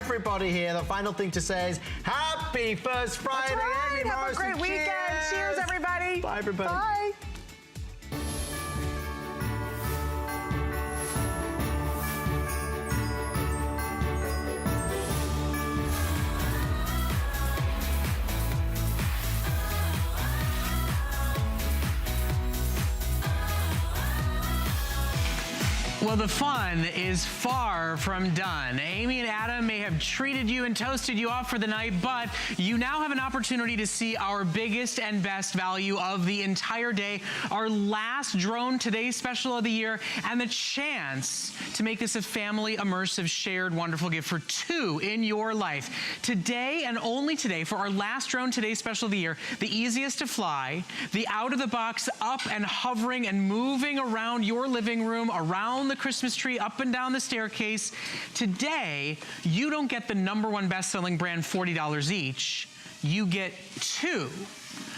Everybody here, the final thing to say is happy first Friday. That's right. Have a great weekend. Cheers, everybody. Bye, everybody. Bye. Well, the fun is far from done. Amy and Adam may have treated you and toasted you off for the night, but you now have an opportunity to see our biggest and best value of the entire day, our last drone today's special of the year, and the chance to make this a family immersive shared wonderful gift for two in your life. Today and only today, for our last drone today's special of the year, the easiest to fly, the out of the box up and hovering and moving around your living room, around the Christmas tree, up and down the staircase. Today, you don't get the #1 best-selling brand $40 each. You get two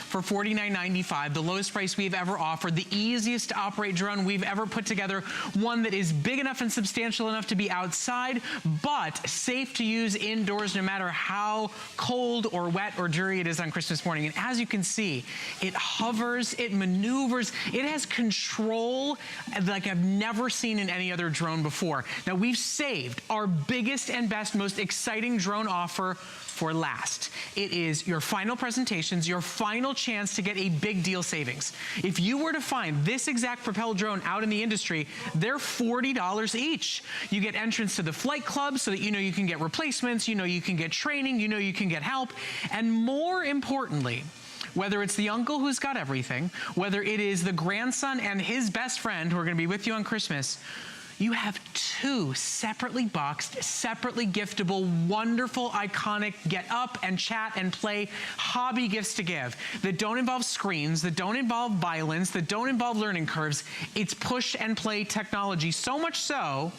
for $49.95, the lowest price we've ever offered, the easiest to operate drone we've ever put together, one that is big enough and substantial enough to be outside, but safe to use indoors no matter how cold or wet or dreary it is on Christmas morning. And as you can see, it hovers, it maneuvers, it has control like I've never seen in any other drone before. Now, we've saved our biggest and best, most exciting drone offer for last. It is your final presentations, your final chance to get a big deal savings. If you were to find this exact Propel drone out in the industry, they're $40 each. You get entrance to the flight club so that you know you can get replacements, you know you can get training, you know you can get help, and more importantly, whether it's the uncle who's got everything, whether it is the grandson and his best friend who are gonna be with you on Christmas, you have two separately boxed, separately giftable, wonderful, iconic get up and chat and play hobby gifts to give that don't involve screens, that don't involve violence, that don't involve learning curves. It's push and play technology, so much so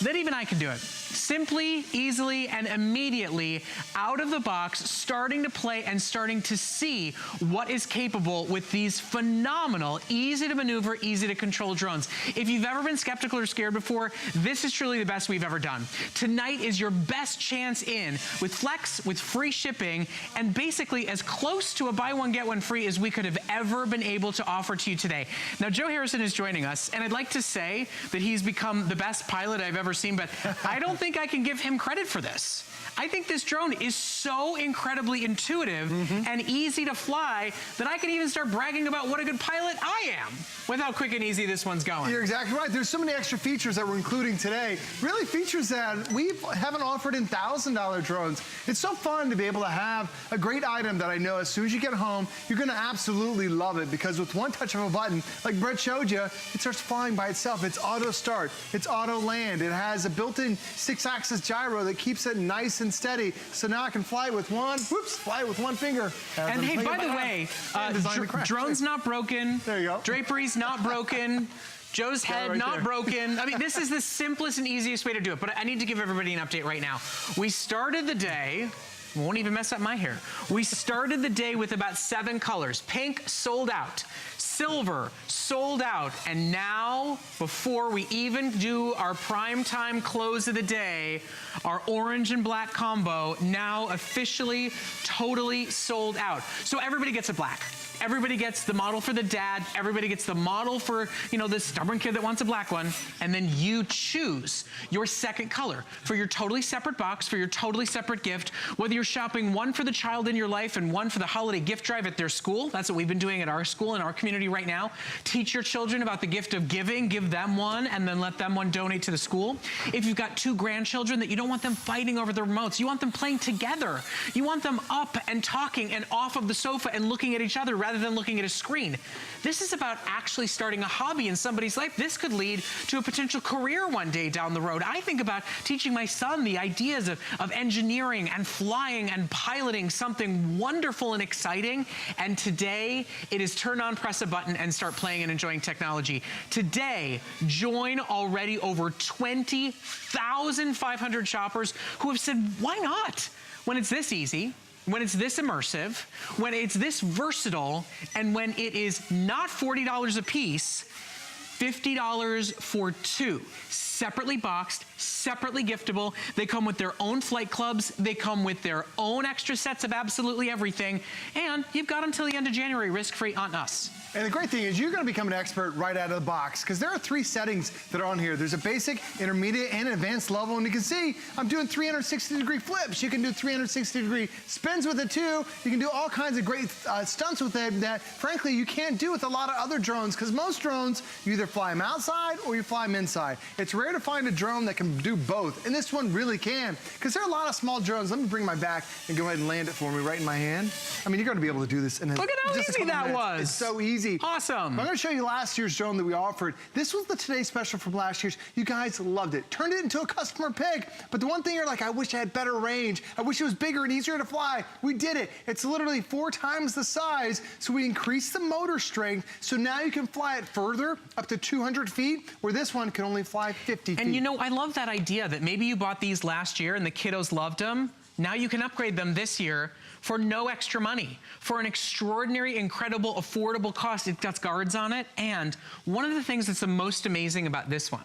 that even I can do it. Simply, easily, and immediately out of the box, starting to play and starting to see what is capable with these phenomenal, easy to maneuver, easy to control drones. If you've ever been skeptical or scared before, this is truly the best we've ever done. Tonight is your best chance in with Flex, with free shipping, and basically as close to a buy one, get one free as we could have ever been able to offer to you today. Now, Joe Harrison is joining us, and I'd like to say that he's become the best pilot I've ever seen, but I don't think I can give him credit for this. I think this drone is so incredibly intuitive and easy to fly that I can even start bragging about what a good pilot I am with how quick and easy this one's going. You're exactly right. There's so many extra features that we're including today. Really features that we haven't offered in $1,000 drones. It's so fun to be able to have a great item that I know as soon as you get home, you're gonna absolutely love it because with one touch of a button, like Brett showed you, it starts flying by itself. It's auto start, it's auto land. It has a built-in 6-axis gyro that keeps it nice and steady. So now I can fly with one, fly with one finger. And hey, by the way, drone's not broken. There you go. Drapery's not broken. Joe's head right not there. broken. I mean, this is the simplest and easiest way to do it, but I need to give everybody an update right now. We started the day, won't even mess up my hair. We started the day with about 7 colors. Pink sold out, silver sold out, and now, before we even do our prime time close of the day, our orange and black combo now officially totally sold out. So everybody gets a black. Everybody gets the model for the dad. Everybody gets the model for, you know, the stubborn kid that wants a black one. And then you choose your second color for your totally separate box, for your totally separate gift. Whether you're shopping one for the child in your life and one for the holiday gift drive at their school. That's what we've been doing at our school, in our community right now. Teach your children about the gift of giving. Give them one and then let them one donate to the school. If you've got 2 grandchildren that you don't want them fighting over the remotes, you want them playing together. You want them up and talking and off of the sofa and looking at each other rather than looking at a screen. This is about actually starting a hobby in somebody's life. This could lead to a potential career one day down the road. I think about teaching my son the ideas of engineering and flying and piloting something wonderful and exciting. And today, it is turn on, press a button, and start playing and enjoying technology. Today, join already over 20,500 shoppers who have said, why not? When it's this easy, when it's this immersive, when it's this versatile, and when it is not $40 a piece, $50 for 2. separately boxed, separately giftable. They come with their own flight clubs. They come with their own extra sets of absolutely everything. And you've got until the end of January, risk-free on us. And the great thing is you're going to become an expert right out of the box because there are 3 settings that are on here. There's a basic, intermediate, and advanced level. And you can see I'm doing 360-degree flips. You can do 360-degree spins with it too. You can do all kinds of great stunts with it that, frankly, you can't do with a lot of other drones because most drones, you either fly them outside or you fly them inside. It's rare to find a drone that can do both. And this one really can because there are a lot of small drones. Let me bring my back and go ahead and land it for me right in my hand. I mean, you're going to be able to do this in Look at how just easy that was. It's so easy. Awesome. I'm going to show you last year's drone that we offered. This was the Today Special from last year's. You guys loved it. Turned it into a customer pick. But the one thing you're like, I wish I had better range. I wish it was bigger and easier to fly. We did it. It's literally 4 times the size. So we increased the motor strength. So now you can fly it further, up to 200 feet, where this one can only fly 50 feet. And you know, I love that idea that maybe you bought these last year and the kiddos loved them. Now you can upgrade them this year for no extra money, for an extraordinary, incredible, affordable cost. It's got guards on it. And one of the things that's the most amazing about this one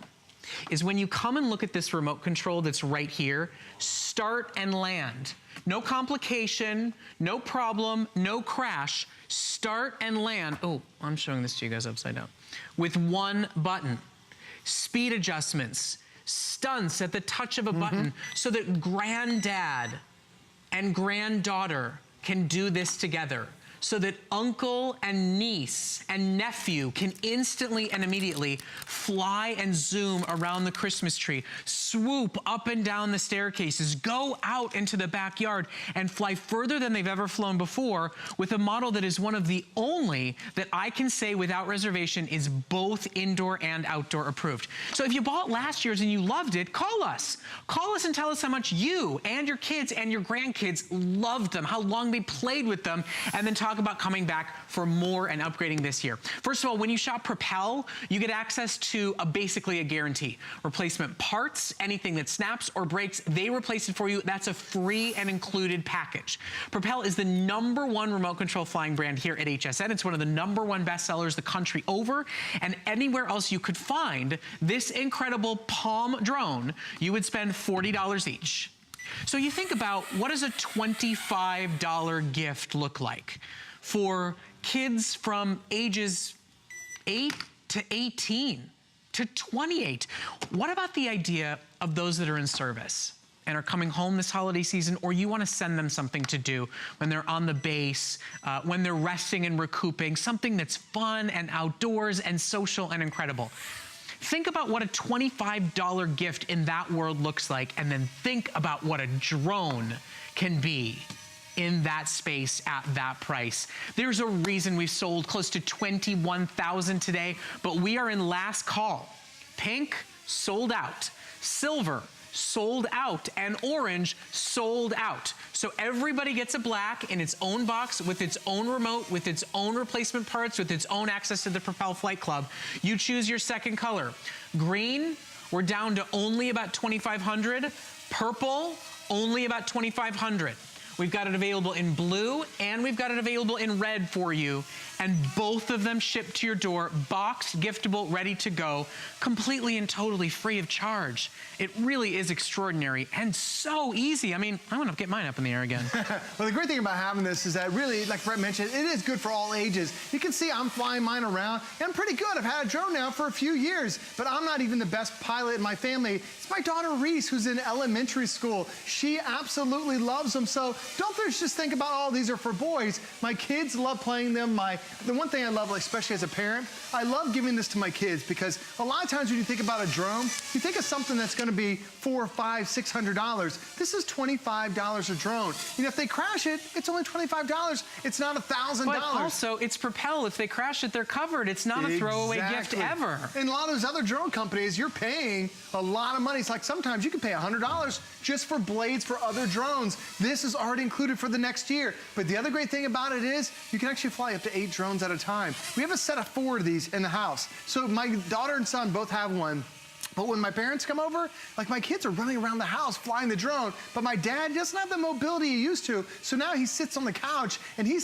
is when you come and look at this remote control that's right here, start and land. No complication, no problem, no crash. Start and land. Oh, I'm showing this to you guys upside down. With one button. Speed adjustments, stunts at the touch of a button so that granddad and granddaughter can do this together, so that uncle and niece and nephew can instantly and immediately fly and zoom around the Christmas tree, swoop up and down the staircases, go out into the backyard and fly further than they've ever flown before with a model that is one of the only that I can say without reservation is both indoor and outdoor approved. So if you bought last year's and you loved it, call us. Call us and tell us how much you and your kids and your grandkids loved them, how long they played with them, and then talk about coming back for more and upgrading this year. First of all, when you shop Propel, you get access to basically a guarantee. Replacement parts, anything that snaps or breaks, they replace it for you. That's a free and included package. Propel is the #1 remote control flying brand here at HSN. It's one of the #1 bestsellers the country over, and anywhere else you could find this incredible Palm drone, you would spend $40 each. So you think about, what does a $25 gift look like for kids from ages 8 to 18 to 28? What about the idea of those that are in service and are coming home this holiday season, or you want to send them something to do when they're on the base, when they're resting and recouping, something that's fun and outdoors and social and incredible? Think about what a $25 gift in that world looks like, and then think about what a drone can be in that space at that price. There's a reason we've sold close to 21,000 today, but we are in last call. Pink, sold out. Silver, sold out. And orange, sold out. So everybody gets a black in its own box with its own remote, with its own replacement parts, with its own access to the Propel Flight Club. You choose your second color. Green, we're down to only about 2,500. Purple, only about 2,500. We've got it available in blue and we've got it available in red for you. And both of them shipped to your door, boxed, giftable, ready to go, completely and totally free of charge. It really is extraordinary and so easy. I mean, I want to get mine up in the air again. Well, the great thing about having this is that really, like Brett mentioned, it is good for all ages. You can see I'm flying mine around, and I'm pretty good. I've had a drone now for a few years, but I'm not even the best pilot in my family. It's my daughter Reese, who's in elementary school. She absolutely loves them. So don't just think about, oh, these are for boys. My kids love playing them. The one thing I love, especially as a parent, I love giving this to my kids because a lot of times when you think about a drone, you think of something that's going to be $400, $500, $600. This is $25 a drone. You know, if they crash it, it's only $25. It's not $1,000. But also, it's Propel. If they crash it, they're covered. It's not a throwaway gift ever. And a lot of those other drone companies, you're paying a lot of money. It's like sometimes you can pay $100 just for blades for other drones. This is already included for the next year. But the other great thing about it is you can actually fly up to 8 drones at a time. We have a set of 4 of these in the house. So my daughter and son both have one. But when my parents come over, like my kids are running around the house flying the drone, but my dad doesn't have the mobility he used to, so now he sits on the couch and he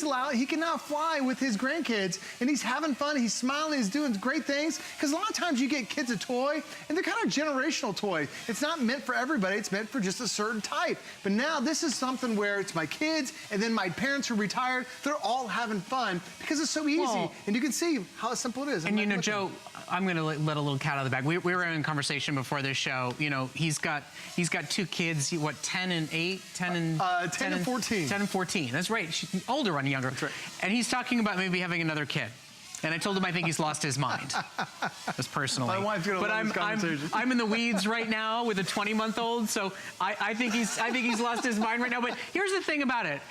can now fly with his grandkids, and he's having fun, he's smiling, he's doing great things, because a lot of times you get kids a toy, and they're kind of generational toy. It's not meant for everybody, it's meant for just a certain type. But now this is something where it's my kids, and then my parents who are retired, they're all having fun, because it's so easy, and you can see how simple it is. And you know, Joe, I'm going to let a little cat out of the bag. We were having a conversation before this show. You know, he's got 2 kids. What, 10 and 8, 10 and 14. 10 and 14. That's right. She's older, one younger. That's right. And he's talking about maybe having another kid. And I told him I think he's lost his mind. Just personally. My wife's gonna love this conversation. I'm in the weeds right now with a 20-month-old, so I think he's lost his mind right now. But here's the thing about it.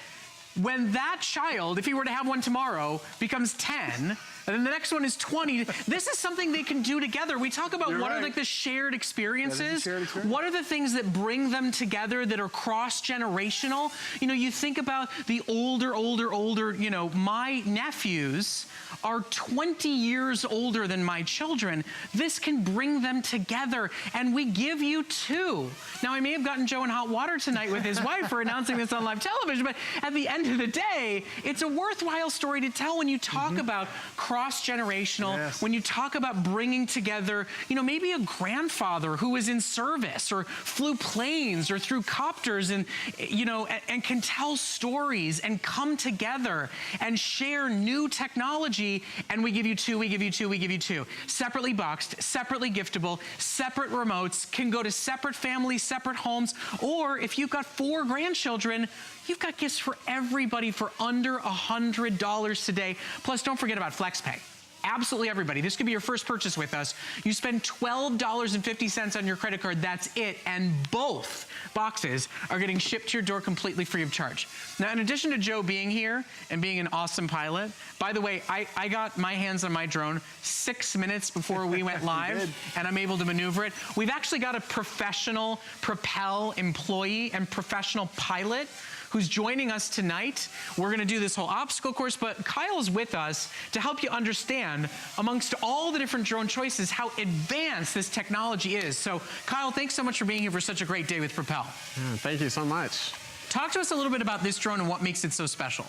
When that child, if he were to have one tomorrow, becomes 10, and then the next one is 20, this is something they can do together. We talk about what are like the shared experiences. What are the things that bring them together that are cross-generational? You know, you think about the older, you know, my nephews are 20 years older than my children. This can bring them together, and we give you 2. Now, I may have gotten Joe in hot water tonight with his wife for announcing this on live television, but at the end of the day, it's a worthwhile story to tell when you talk about cross-generational, when you talk about bringing together, you know, maybe a grandfather who was in service or flew planes or threw copters and, you know, and can tell stories and come together and share new technology, and we give you 2, we give you 2, we give you 2. Separately boxed, separately giftable, separate remotes, can go to separate families, separate homes, or if you've got 4 grandchildren, you've got gifts for everybody for under $100 today. Plus, don't forget about FlexPay. Absolutely everybody. This could be your first purchase with us. You spend $12.50 on your credit card, that's it, and both boxes are getting shipped to your door completely free of charge. Now, in addition to Joe being here and being an awesome pilot, by the way, I got my hands on my drone 6 minutes before we went live, and I'm able to maneuver it. We've actually got a professional Propel employee and professional pilot who's joining us tonight. We're gonna do this whole obstacle course, but Kyle's with us to help you understand, amongst all the different drone choices, how advanced this technology is. So Kyle, thanks so much for being here for such a great day with Propel. Yeah, thank you so much. Talk to us a little bit about this drone and what makes it so special.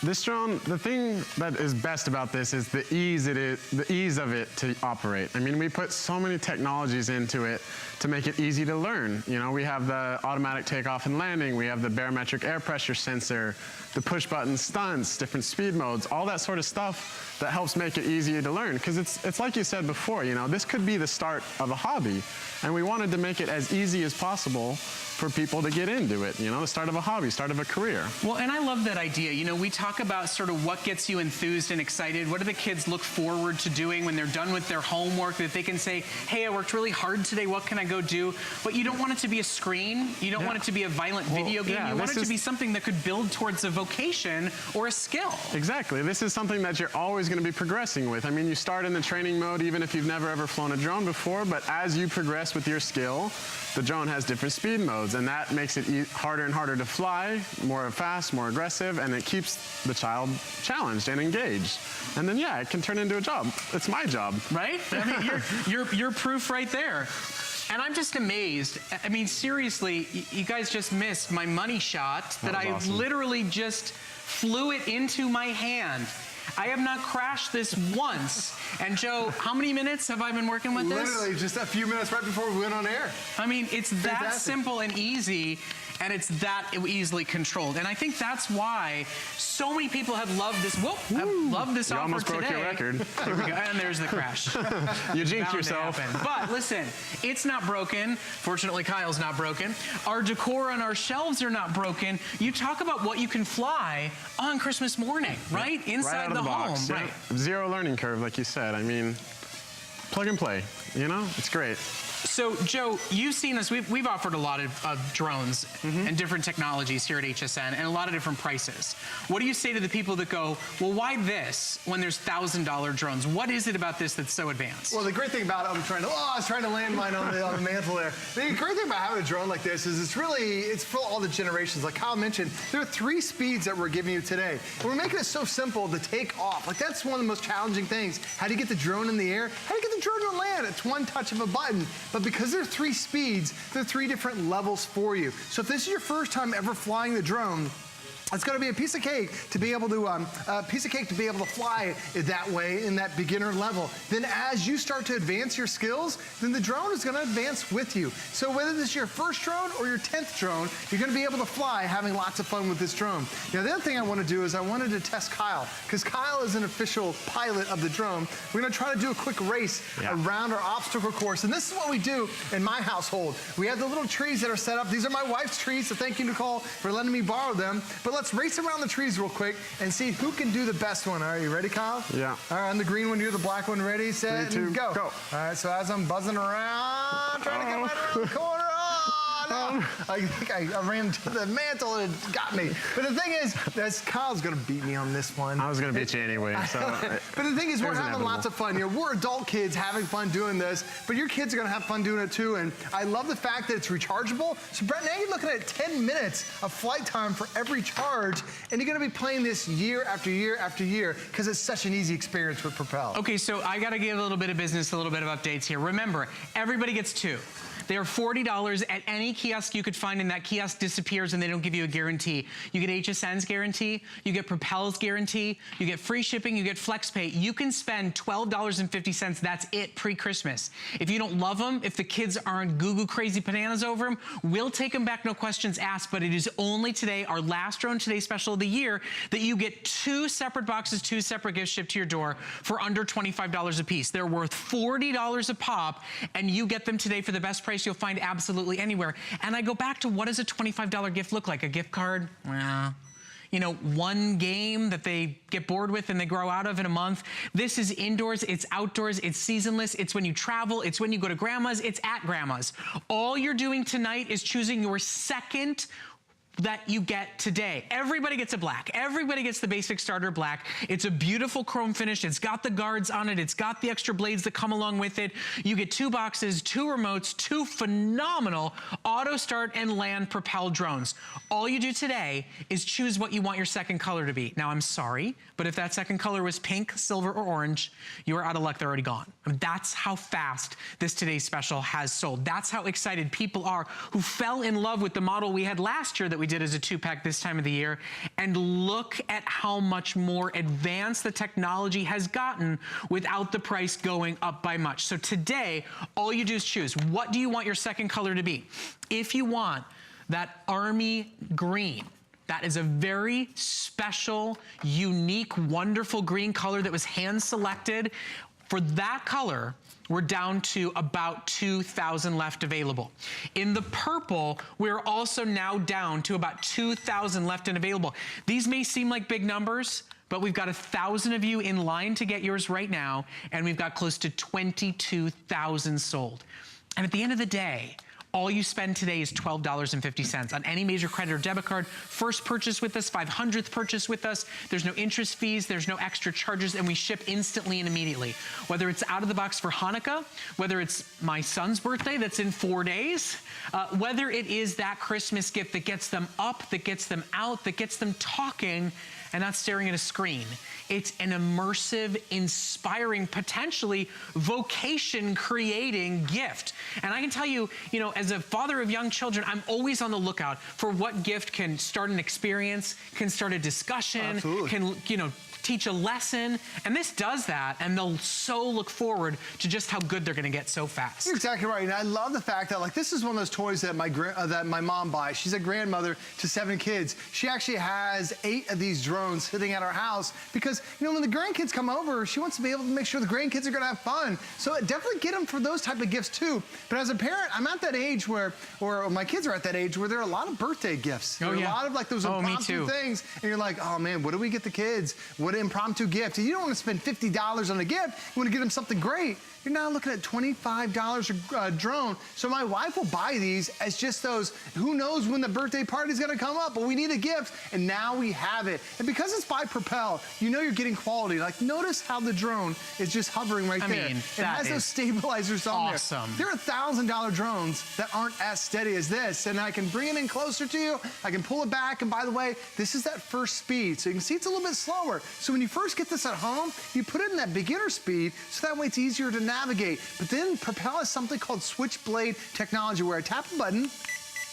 This drone, the thing that is best about this is the ease of it to operate. I mean, we put so many technologies into it to make it easy to learn. You know, we have the automatic takeoff and landing, we have the barometric air pressure sensor, the push button stunts, different speed modes, all that sort of stuff that helps make it easier to learn. Because it's like you said before, you know, this could be the start of a hobby, and we wanted to make it as easy as possible for people to get into it, you know, the start of a hobby, start of a career. Well, and I love that idea. You know, we talk about sort of what gets you enthused and excited. What do the kids look forward to doing when they're done with their homework, that they can say, hey, I worked really hard today, what can I go do? But you don't want it to be a screen. You don't want it to be a violent video game. You want it to be something that could build towards a vocation or a skill. Exactly. This is something that you're always going to be progressing with. I mean, you start in the training mode even if you've never ever flown a drone before, but as you progress with your skill, the drone has different speed modes, and that makes it harder and harder to fly, more fast, more aggressive, and it keeps the child challenged and engaged. And then, yeah, it can turn into a job. It's my job. Right? I mean, you're proof right there. And I'm just amazed. I mean, seriously, you guys just missed my money shot that I awesome. Literally just flew it into my hand. I have not crashed this once. And Joe, how many minutes have I been working with this? Literally just a few minutes right before we went on air. I mean, it's that simple and easy, and it's that easily controlled. And I think that's why so many people have loved this. Have loved this offer almost today. broke your record. There we go. And there's the crash. You jinxed yourself. But listen, it's not broken. Fortunately, Kyle's not broken. Our decor on our shelves are not broken. You talk about what you can fly on Christmas morning, right? Inside right out of the box, home, right? Zero learning curve, like you said. I mean, plug and play. You know, it's great. So, Joe, you've seen us. We've offered a lot of drones and different technologies here at HSN and a lot of different prices. What do you say to the people that go, well, why this when there's $1,000 drones? What is it about this that's so advanced? Well, the great thing about it, I was trying to land mine on the mantle there. The great thing about having a drone like this is it's for all the generations. Like Kyle mentioned, there are 3 speeds that we're giving you today. And we're making it so simple to take off. Like that's one of the most challenging things. How do you get the drone in the air? How do you get the drone to land? It's one touch of a button. But because there are 3 speeds, there are 3 different levels for you. So if this is your first time ever flying the drone, it's going to be a piece of cake to be able to fly it that way in that beginner level. Then as you start to advance your skills, then the drone is going to advance with you. So whether this is your first drone or your 10th drone, you're going to be able to fly having lots of fun with this drone. Now the other thing I want to do is I wanted to test Kyle, because Kyle is an official pilot of the drone. We're going to try to do a quick race around our obstacle course. And this is what we do in my household. We have the little trees that are set up. These are my wife's trees, so thank you, Nicole, for letting me borrow them. But let's race around the trees real quick and see who can do the best one. All right, you ready, Kyle? Yeah. All right, I'm the green one, you're the black one. Ready, set, 3, 2, and go. go. All right, so as I'm buzzing around, trying to get right around the corner. No. I think I ran to the mantle and it got me. But the thing is, Kyle's going to beat me on this one. I was going to beat you anyway. So but the thing is, we're having inevitable. lots of fun. You know, we're adult kids having fun doing this, but your kids are going to have fun doing it too. And I love the fact that it's rechargeable. So Brett, now you're looking at 10 minutes of flight time for every charge, and you're going to be playing this year after year after year because it's such an easy experience with Propel. Okay, so I got to give a little bit of business, a little bit of updates here. Remember, everybody gets 2. They are $40 at any kiosk you could find, and that kiosk disappears and they don't give you a guarantee. You get HSN's guarantee, you get Propel's guarantee, you get free shipping, you get FlexPay. You can spend $12.50, that's it, pre-Christmas. If you don't love them, if the kids aren't goo-goo crazy bananas over them, we'll take them back, no questions asked, but it is only today, our last Drone Today special of the year, that you get 2 separate boxes, 2 separate gifts shipped to your door for under $25 a piece. They're worth $40 a pop, and you get them today for the best price you'll find absolutely anywhere. And I go back to, what does a $25 gift look like? A gift card? Well, you know, one game that they get bored with and they grow out of in a month. This is indoors, it's outdoors, it's seasonless, it's when you travel, it's when you go to grandma's, it's at grandma's. All you're doing tonight is choosing your second that you get today. Everybody gets a black. Everybody gets the basic starter black. It's a beautiful chrome finish. It's got the guards on it. It's got the extra blades that come along with it. You get 2 boxes, 2 remotes, 2 phenomenal auto start and land Propel drones. All you do today is choose what you want your second color to be. Now, I'm sorry, but if that second color was pink, silver, or orange, you are out of luck. They're already gone. I mean, that's how fast this today's special has sold. That's how excited people are who fell in love with the model we had last year that we did as a 2-pack this time of the year. And look at how much more advanced the technology has gotten without the price going up by much. So today, all you do is choose, what do you want your second color to be? If you want that army green, that is a very special, unique, wonderful green color that was hand selected. For that color, we're down to about 2,000 left available. In the purple, we're also now down to about 2,000 left and available. These may seem like big numbers, but we've got 1,000 of you in line to get yours right now, and we've got close to 22,000 sold. And at the end of the day, all you spend today is $12.50 on any major credit or debit card. First purchase with us, 500th purchase with us. There's no interest fees, there's no extra charges, and we ship instantly and immediately. Whether it's out of the box for Hanukkah, whether it's my son's birthday that's in 4 days, whether it is that Christmas gift that gets them up, that gets them out, that gets them talking, and not staring at a screen. It's an immersive, inspiring, potentially vocation-creating gift. And I can tell you, you know, as a father of young children, I'm always on the lookout for what gift can start an experience, can start a discussion, Absolutely. can, you know, teach a lesson, and this does that, and they'll so look forward to just how good they're gonna get so fast. You're exactly right, and I love the fact that, like, this is one of those toys that my mom buys. She's a grandmother to 7 kids. She actually has 8 of these drones sitting at our house because, you know, when the grandkids come over, she wants to be able to make sure the grandkids are gonna have fun. So definitely get them for those type of gifts too. But as a parent, I'm at that age where, or my kids are at that age where there are a lot of birthday gifts. There are a lot of like those impromptu things, and you're like, oh man, what do we get the kids? What impromptu gift? And you don't want to spend $50 on a gift. You want to get them something great. you're now looking at $25 a drone. So my wife will buy these as just those, who knows when the birthday party's gonna come up, but we need a gift, and now we have it. And because it's by Propel, you know you're getting quality. Like, notice how the drone is just hovering right there. It has those stabilizers on awesome. there. There are $1,000 drones that aren't as steady as this, and I can bring it in closer to you, I can pull it back, and by the way, this is that first speed, so you can see it's a little bit slower. So when you first get this at home, you put it in that beginner speed, so that way it's easier to navigate. But then Propel has something called switchblade technology, where I tap a button,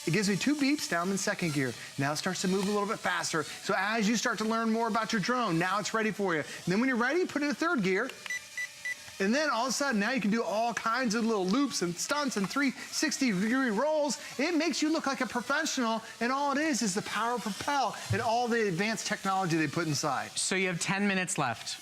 it gives me 2 beeps, now I'm in second gear. Now it starts to move a little bit faster. So as you start to learn more about your drone, now it's ready for you. And then when you're ready, put it in 3rd gear. And then all of a sudden, now you can do all kinds of little loops and stunts and 360-degree rolls. It makes you look like a professional, and all it is the power of Propel and all the advanced technology they put inside. So you have 10 minutes left.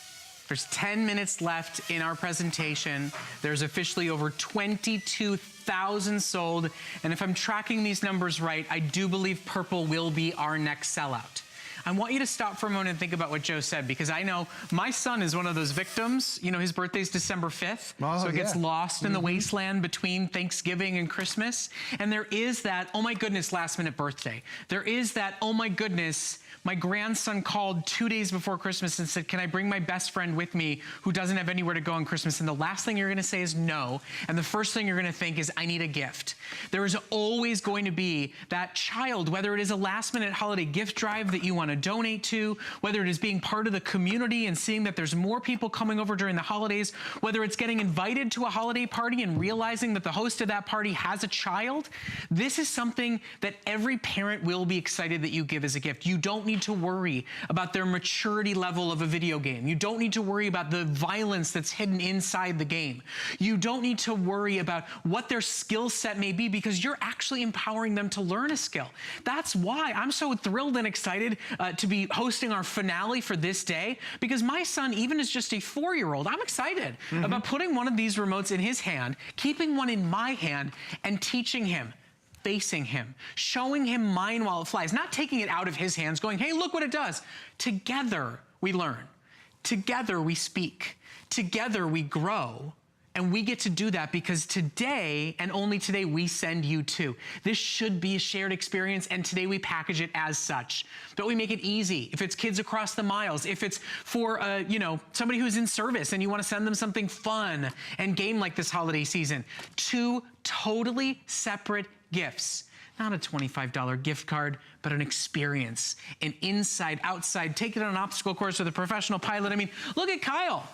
There's 10 minutes left in our presentation. There's officially over 22,000 sold. And if I'm tracking these numbers right, I do believe purple will be our next sellout. I want you to stop for a moment and think about what Joe said, because I know my son is one of those victims. You know, his birthday's December 5th, so it gets lost in the wasteland between Thanksgiving and Christmas. And there is that, oh my goodness, last minute birthday. There is that, oh my goodness, my grandson called 2 days before Christmas and said, can I bring my best friend with me who doesn't have anywhere to go on Christmas? And the last thing you're gonna say is no. And the first thing you're gonna think is, I need a gift. There is always going to be that child, whether it is a last minute holiday gift drive that you wanna donate to, whether it is being part of the community and seeing that there's more people coming over during the holidays, whether it's getting invited to a holiday party and realizing that the host of that party has a child. This is something that every parent will be excited that you give as a gift. You don't need to worry about their maturity level of a video game. You don't need to worry about the violence that's hidden inside the game. You don't need to worry about what their skill set may be, because you're actually empowering them to learn a skill. That's why I'm so thrilled and excited to be hosting our finale for this day, because my son, even as just a 4-year-old, I'm excited about putting one of these remotes in his hand, keeping one in my hand, and teaching him, facing him, showing him mine while it flies, not taking it out of his hands, going, hey, look what it does. Together we learn. Together we speak. Together we grow. And we get to do that because today, and only today, we send you too. This should be a shared experience, and today we package it as such. But we make it easy. If it's kids across the miles, if it's for you know, somebody who's in service and you want to send them something fun and game like this holiday season, 2 totally separate gifts. Not a $25 gift card, but an experience, an inside, outside, take it on an obstacle course with a professional pilot. I mean, look at Kyle.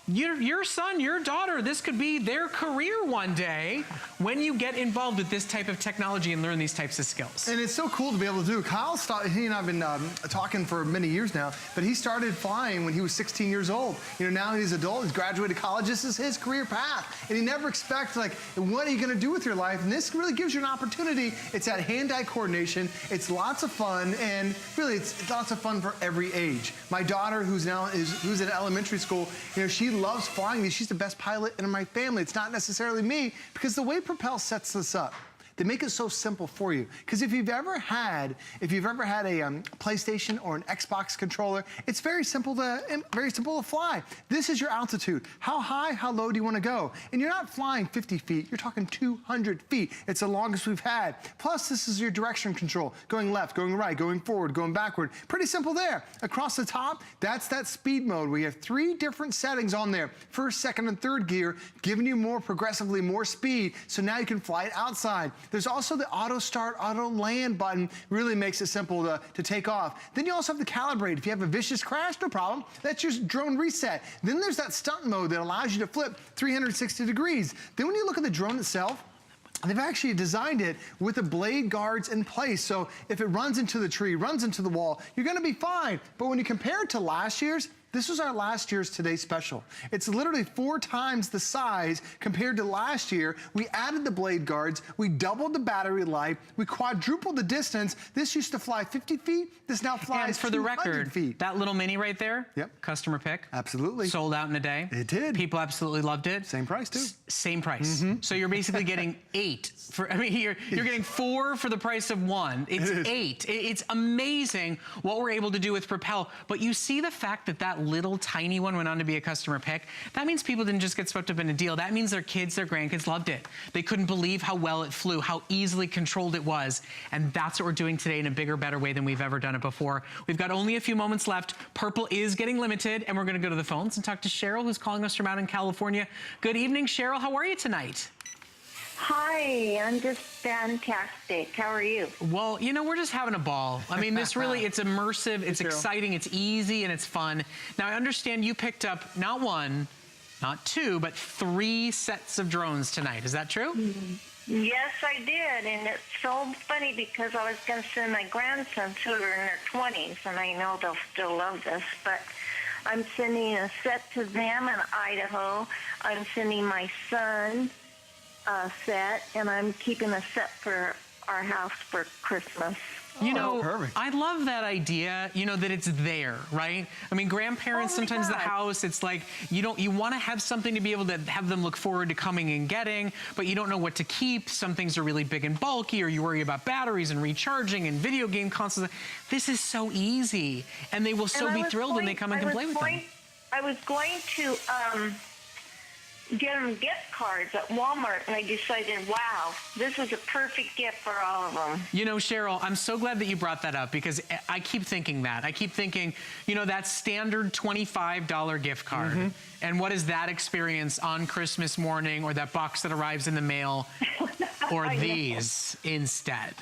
Your son, your daughter, this could be their career one day when you get involved with this type of technology and learn these types of skills. And it's so cool to be able to do. Kyle, he and I have been talking for many years now, but he started flying when he was 16 years old. You know, now he's adult, he's graduated college, this is his career path. And he never expects, like, what are you gonna do with your life? And this really gives you an opportunity. It's that hand-eye coordination, it's lots of fun, and really it's lots of fun for every age. My daughter, who's in elementary school, you know, she loves flying these. She's the best pilot in my family. It's not necessarily me, because the way Propel sets this up, they make it so simple for you. Because if you've ever had a PlayStation or an Xbox controller, it's very simple to fly. This is your altitude. How high, how low do you want to go? And you're not flying 50 feet, you're talking 200 feet. It's the longest we've had. Plus, this is your direction control. Going left, going right, going forward, going backward. Pretty simple there. Across the top, that's that speed mode. We have 3 different settings on there. 1st, 2nd, and 3rd gear, giving you progressively more speed. So now you can fly it outside. There's also the auto start, auto land button, really makes it simple to take off. Then you also have the calibrate. If you have a vicious crash, no problem. That's your drone reset. Then there's that stunt mode that allows you to flip 360 degrees. Then when you look at the drone itself, they've actually designed it with the blade guards in place. So if it runs into the tree, runs into the wall, you're gonna be fine. But when you compare it to last year's, this was our last year's Today Special. It's literally 4 times the size compared to last year. We added the blade guards, we doubled the battery life, we quadrupled the distance. This used to fly 50 feet, this now flies and for the 200 record, feet. That little mini right there, customer pick. Absolutely. Sold out in a day. It did. People absolutely loved it. Same price too. Same price. So you're basically getting 8 for, I mean, you're getting 4 for the price of 1. It's 8. It's amazing what we're able to do with Propel, but you see the fact that that that little tiny one went on to be a customer pick, that means people didn't just get swept up in a deal. That means their kids, their grandkids loved it. They couldn't believe how well it flew, how easily controlled it was. And that's what we're doing today in a bigger, better way than we've ever done it before. We've got only a few moments left. Purple is getting limited, and we're going to go to the phones and talk to Cheryl, who's calling us from out in California. Good evening, Cheryl. How are you tonight? Hi, I'm just fantastic. How are you? Well, you know, we're just having a ball. I mean, this really, it's immersive, it's exciting, it's easy, and it's fun. Now, I understand you picked up not one, not two, but 3 sets of drones tonight. Is that true? Yes, I did, and it's so funny because I was going to send my grandsons who are in their 20s, and I know they'll still love this, but I'm sending a set to them in Idaho. I'm sending my son set, and I'm keeping a set for our house for Christmas. You know, perfect. I love that idea, you know, that it's there, right? I mean, grandparents, Oh my sometimes the God. house, it's like, you want to have something to be able to have them look forward to coming and getting, but you don't know what to keep. Some things are really big and bulky, or you worry about batteries and recharging and video game consoles. This is so easy, and they will so be thrilled when they come and can play with them. I was going to get them gift cards at Walmart, and I decided, wow, this is a perfect gift for all of them. You know, Cheryl, I'm so glad that you brought that up, because I keep thinking that. I keep thinking, you know, that standard $25 gift card. And what is that experience on Christmas morning, or that box that arrives in the mail, or these instead?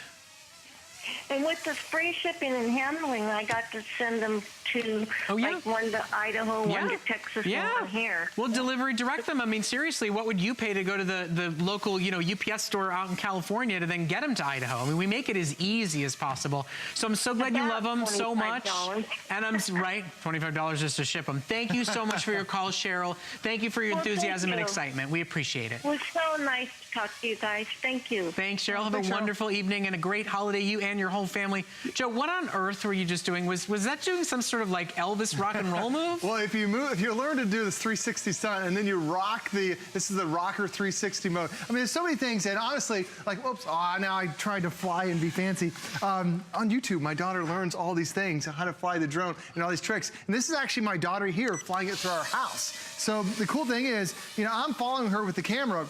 And with the free shipping and handling, I got to send them to, like, one to Idaho, one to Texas, and one here. Well, delivery direct them. I mean, seriously, what would you pay to go to the local, you know, UPS store out in California to then get them to Idaho? I mean, we make it as easy as possible. So I'm so glad you love them so much. And I'm right, $25 just to ship them. Thank you so much for your call, Cheryl. Thank you for your enthusiasm and excitement. We appreciate it. It was so nice to talk to you guys. Thank you. Thanks, Cheryl. Have a wonderful evening and a great holiday, you and your whole family. Joe, what on earth were you just doing? Was that doing some sort of like Elvis rock and roll move? Well, if you learn to do this 360 stunt and then you rock this is the rocker 360 mode. I mean, there's so many things, and honestly, like, oops, now I tried to fly and be fancy. On YouTube, my daughter learns all these things, how to fly the drone and all these tricks. And this is actually my daughter here flying it through our house. So the cool thing is, you know, I'm following her with the camera.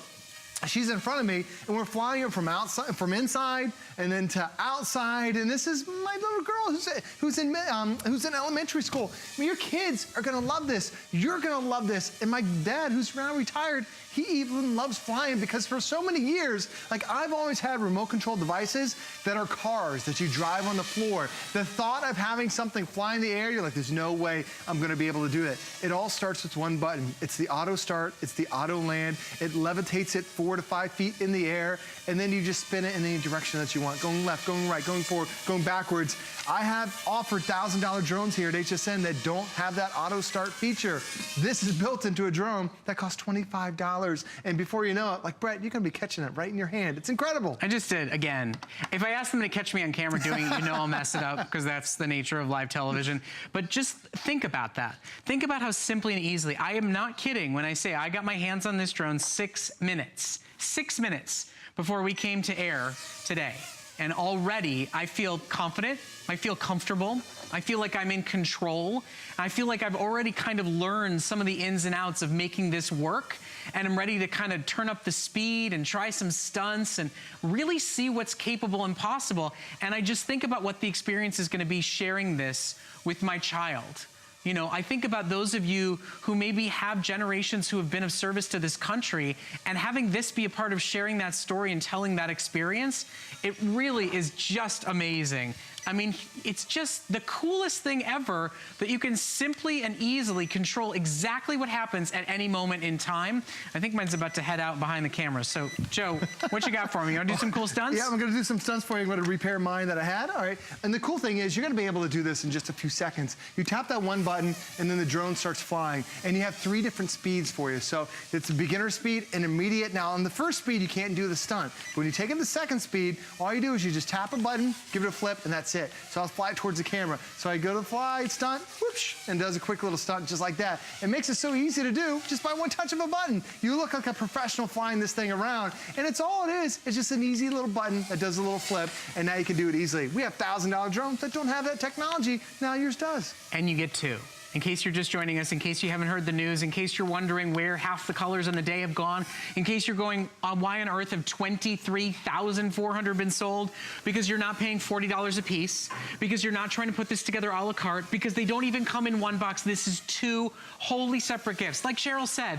She's in front of me, and we're flying it from outside, from inside, and then to outside. And this is my little girl who's in elementary school. I mean, your kids are gonna love this. You're gonna love this. And my dad, who's now retired, he even loves flying, because for so many years, like, I've always had remote control devices that are cars that you drive on the floor. The thought of having something fly in the air, you're like, there's no way I'm gonna be able to do that. It all starts with one button. It's the auto start, it's the auto land. It levitates it 4 to 5 feet in the air, and then you just spin it in any direction that you want. Going left, going right, going forward, going backwards. I have offered $1,000 drones here at HSN that don't have that auto start feature. This is built into a drone that costs $25. And before you know it, like, Brett, you're gonna be catching it right in your hand. It's incredible. I just did, again. If I ask them to catch me on camera doing it, you know I'll mess it up, because that's the nature of live television. But just think about that. Think about how simply and easily, I am not kidding when I say I got my hands on this drone 6 minutes. 6 minutes before we came to air today. And already I feel confident, I feel comfortable, I feel like I'm in control. I feel like I've already kind of learned some of the ins and outs of making this work, and I'm ready to kind of turn up the speed and try some stunts and really see what's capable and possible. And I just think about what the experience is going to be sharing this with my child. You know, I think about those of you who maybe have generations who have been of service to this country, and having this be a part of sharing that story and telling that experience, it really is just amazing. I mean, it's just the coolest thing ever that you can simply and easily control exactly what happens at any moment in time. I think mine's about to head out behind the camera. So, Joe, what you got for me? You want to do some cool stunts? Yeah, I'm going to do some stunts for you. I'm going to repair mine that I had. All right. And the cool thing is, you're going to be able to do this in just a few seconds. You tap that one button, and then the drone starts flying. And you have 3 different speeds for you. So it's a beginner speed, an immediate. Now, on the first speed, you can't do the stunt. But when you take it to the second speed, all you do is you just tap a button, give it a flip, and that's it. So I'll fly it towards the camera. So I go to the fly, stunt, whoosh, and does a quick little stunt just like that. It makes it so easy to do just by one touch of a button. You look like a professional flying this thing around, and it's all it is. It's just an easy little button that does a little flip, and now you can do it easily. We have $1,000 drones that don't have that technology. Now yours does. And you get 2. In case you're just joining us, in case you haven't heard the news, in case you're wondering where half the colors on the day have gone, in case you're going, why on earth have 23,400 been sold? Because you're not paying $40 a piece, because you're not trying to put this together a la carte, because they don't even come in one box. This is two wholly separate gifts. Like Cheryl said,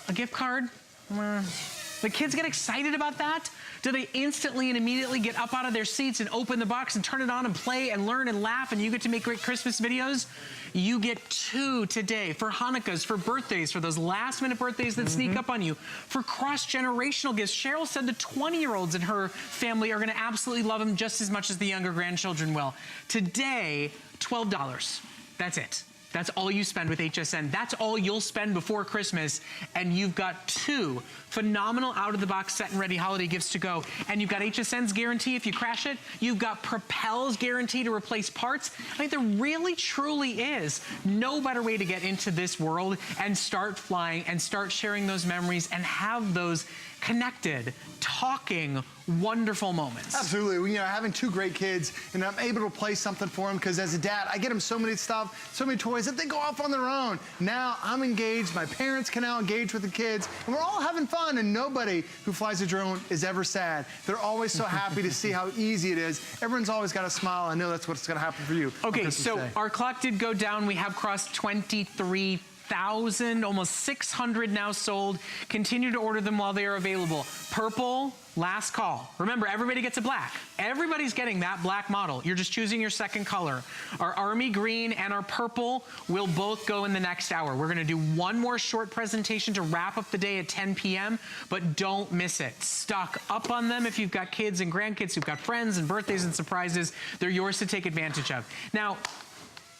a gift card? The kids get excited about that? Do they instantly and immediately get up out of their seats and open the box and turn it on and play and learn and laugh and you get to make great Christmas videos? You get two today for Hanukkahs, for birthdays, for those last minute birthdays that sneak up on you, for cross-generational gifts. Cheryl said the 20-year-olds in her family are gonna absolutely love them just as much as the younger grandchildren will. Today, $12, that's it. That's all you spend with HSN. That's all you'll spend before Christmas. And you've got two phenomenal out-of-the-box set and ready holiday gifts to go. And you've got HSN's guarantee if you crash it. You've got Propel's guarantee to replace parts. I think there really, truly is no better way to get into this world and start flying and start sharing those memories and have those connected, talking, wonderful moments. Absolutely. You know, having two great kids and I'm able to play something for them because as a dad, I get them so many stuff, so many toys that they go off on their own. Now I'm engaged. My parents can now engage with the kids and we're all having fun and nobody who flies a drone is ever sad. They're always so happy to see how easy it is. Everyone's always got a smile. I know that's what's going to happen for you. Okay, so our clock did go down. We have crossed 23,000, almost 600 now sold. Continue to order them while they are available. Purple, last call. Remember, everybody gets a black. Everybody's getting that black model. You're just choosing your second color. Our army green and our purple will both go in the next hour. We're gonna do one more short presentation to wrap up the day at 10 p.m., but don't miss it. Stock up on them if you've got kids and grandkids who've got friends and birthdays and surprises. They're yours to take advantage of. Now,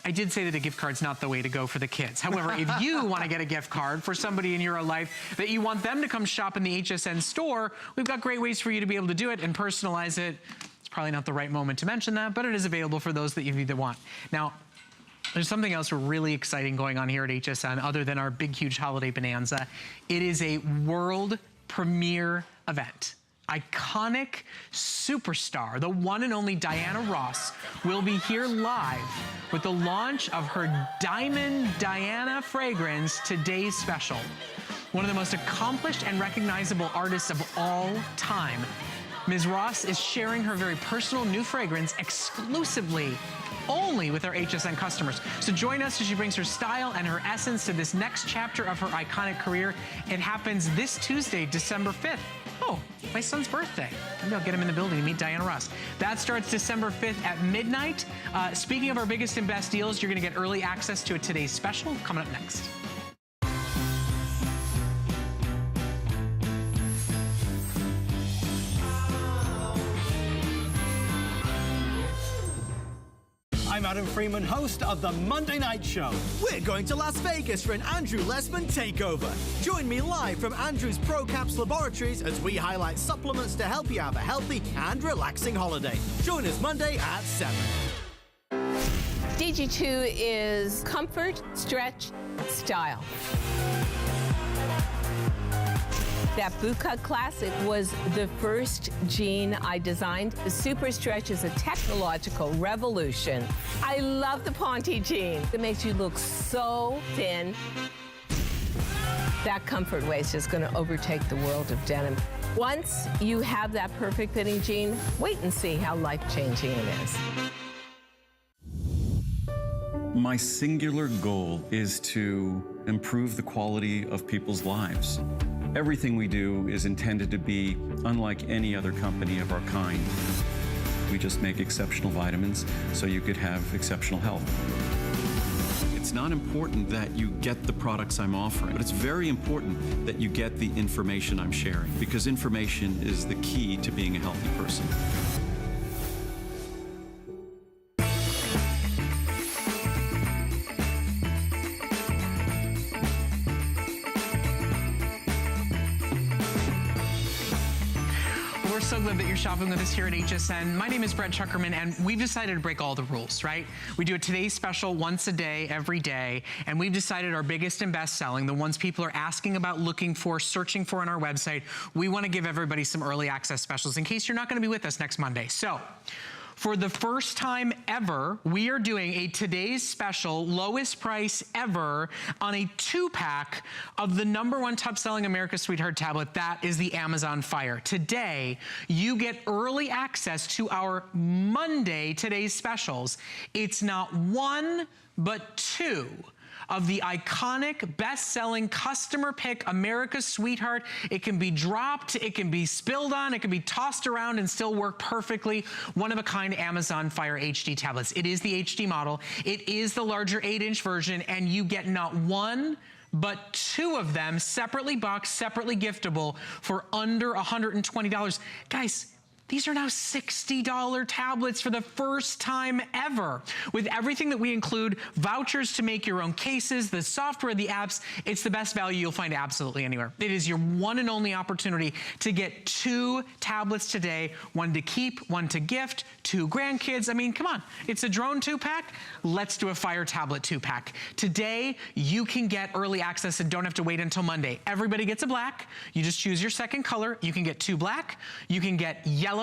I did say that a gift card's not the way to go for the kids. However, if you want to get a gift card for somebody in your life that you want them to come shop in the HSN store, we've got great ways for you to be able to do it and personalize it. It's probably not the right moment to mention that, but it is available for those that you either want. Now, there's something else really exciting going on here at HSN other than our big, huge holiday bonanza. It is a world premiere event. Iconic superstar, the one and only Diana Ross, will be here live with the launch of her Diamond Diana fragrance, today's special. One of the most accomplished and recognizable artists of all time. Ms. Ross is sharing her very personal new fragrance exclusively only with our HSN customers. So join us as she brings her style and her essence to this next chapter of her iconic career. It happens this Tuesday, December 5th. Oh, my son's birthday. Maybe I'll get him in the building to meet Diana Ross. That starts December 5th at midnight. Speaking of our biggest and best deals, you're gonna get early access to a today's special coming up next. I'm Adam Freeman, host of The Monday Night Show. We're going to Las Vegas for an Andrew Lessman takeover. Join me live from Andrew's ProCaps Laboratories as we highlight supplements to help you have a healthy and relaxing holiday. Join us Monday at 7. DG2 is comfort, stretch, style. That boot cut classic was the first jean I designed. The Super Stretch is a technological revolution. I love the Ponte jean. It makes you look so thin. That comfort waist is gonna overtake the world of denim. Once you have that perfect fitting jean, wait and see how life-changing it is. My singular goal is to improve the quality of people's lives. Everything we do is intended to be unlike any other company of our kind. We just make exceptional vitamins so you could have exceptional health. It's not important that you get the products I'm offering, but it's very important that you get the information I'm sharing, because information is the key to being a healthy person. So glad that you're shopping with us here at HSN. My name is Brett Chuckerman, and we've decided to break all the rules, right? We do a today's special once a day, every day, and we've decided our biggest and best selling, the ones people are asking about, looking for, searching for on our website, we want to give everybody some early access specials in case you're not going to be with us next Monday. So, For the first time ever, we are doing a today's special, lowest price ever on a 2-pack of the #1 top-selling America's Sweetheart tablet. That is the Amazon Fire. Today, you get early access to our Monday today's specials. It's not 1, but 2 of the iconic, best-selling customer pick America's Sweetheart. It can be dropped, it can be spilled on, it can be tossed around and still work perfectly. One-of-a-kind Amazon Fire HD tablets. It is the HD model. It is the larger 8-inch version, and you get not 1, but 2 of them separately boxed, separately giftable for under $120. Guys, these are now $60 tablets for the first time ever. With everything that we include, vouchers to make your own cases, the software, the apps, it's the best value you'll find absolutely anywhere. It is your one and only opportunity to get 2 tablets today, 1 to keep, 1 to gift, 2 grandkids. I mean, come on, it's a drone 2-pack. Let's do a Fire tablet 2-pack. Today, you can get early access and don't have to wait until Monday. Everybody gets a black. You just choose your second color. You can get 2 black. You can get yellow.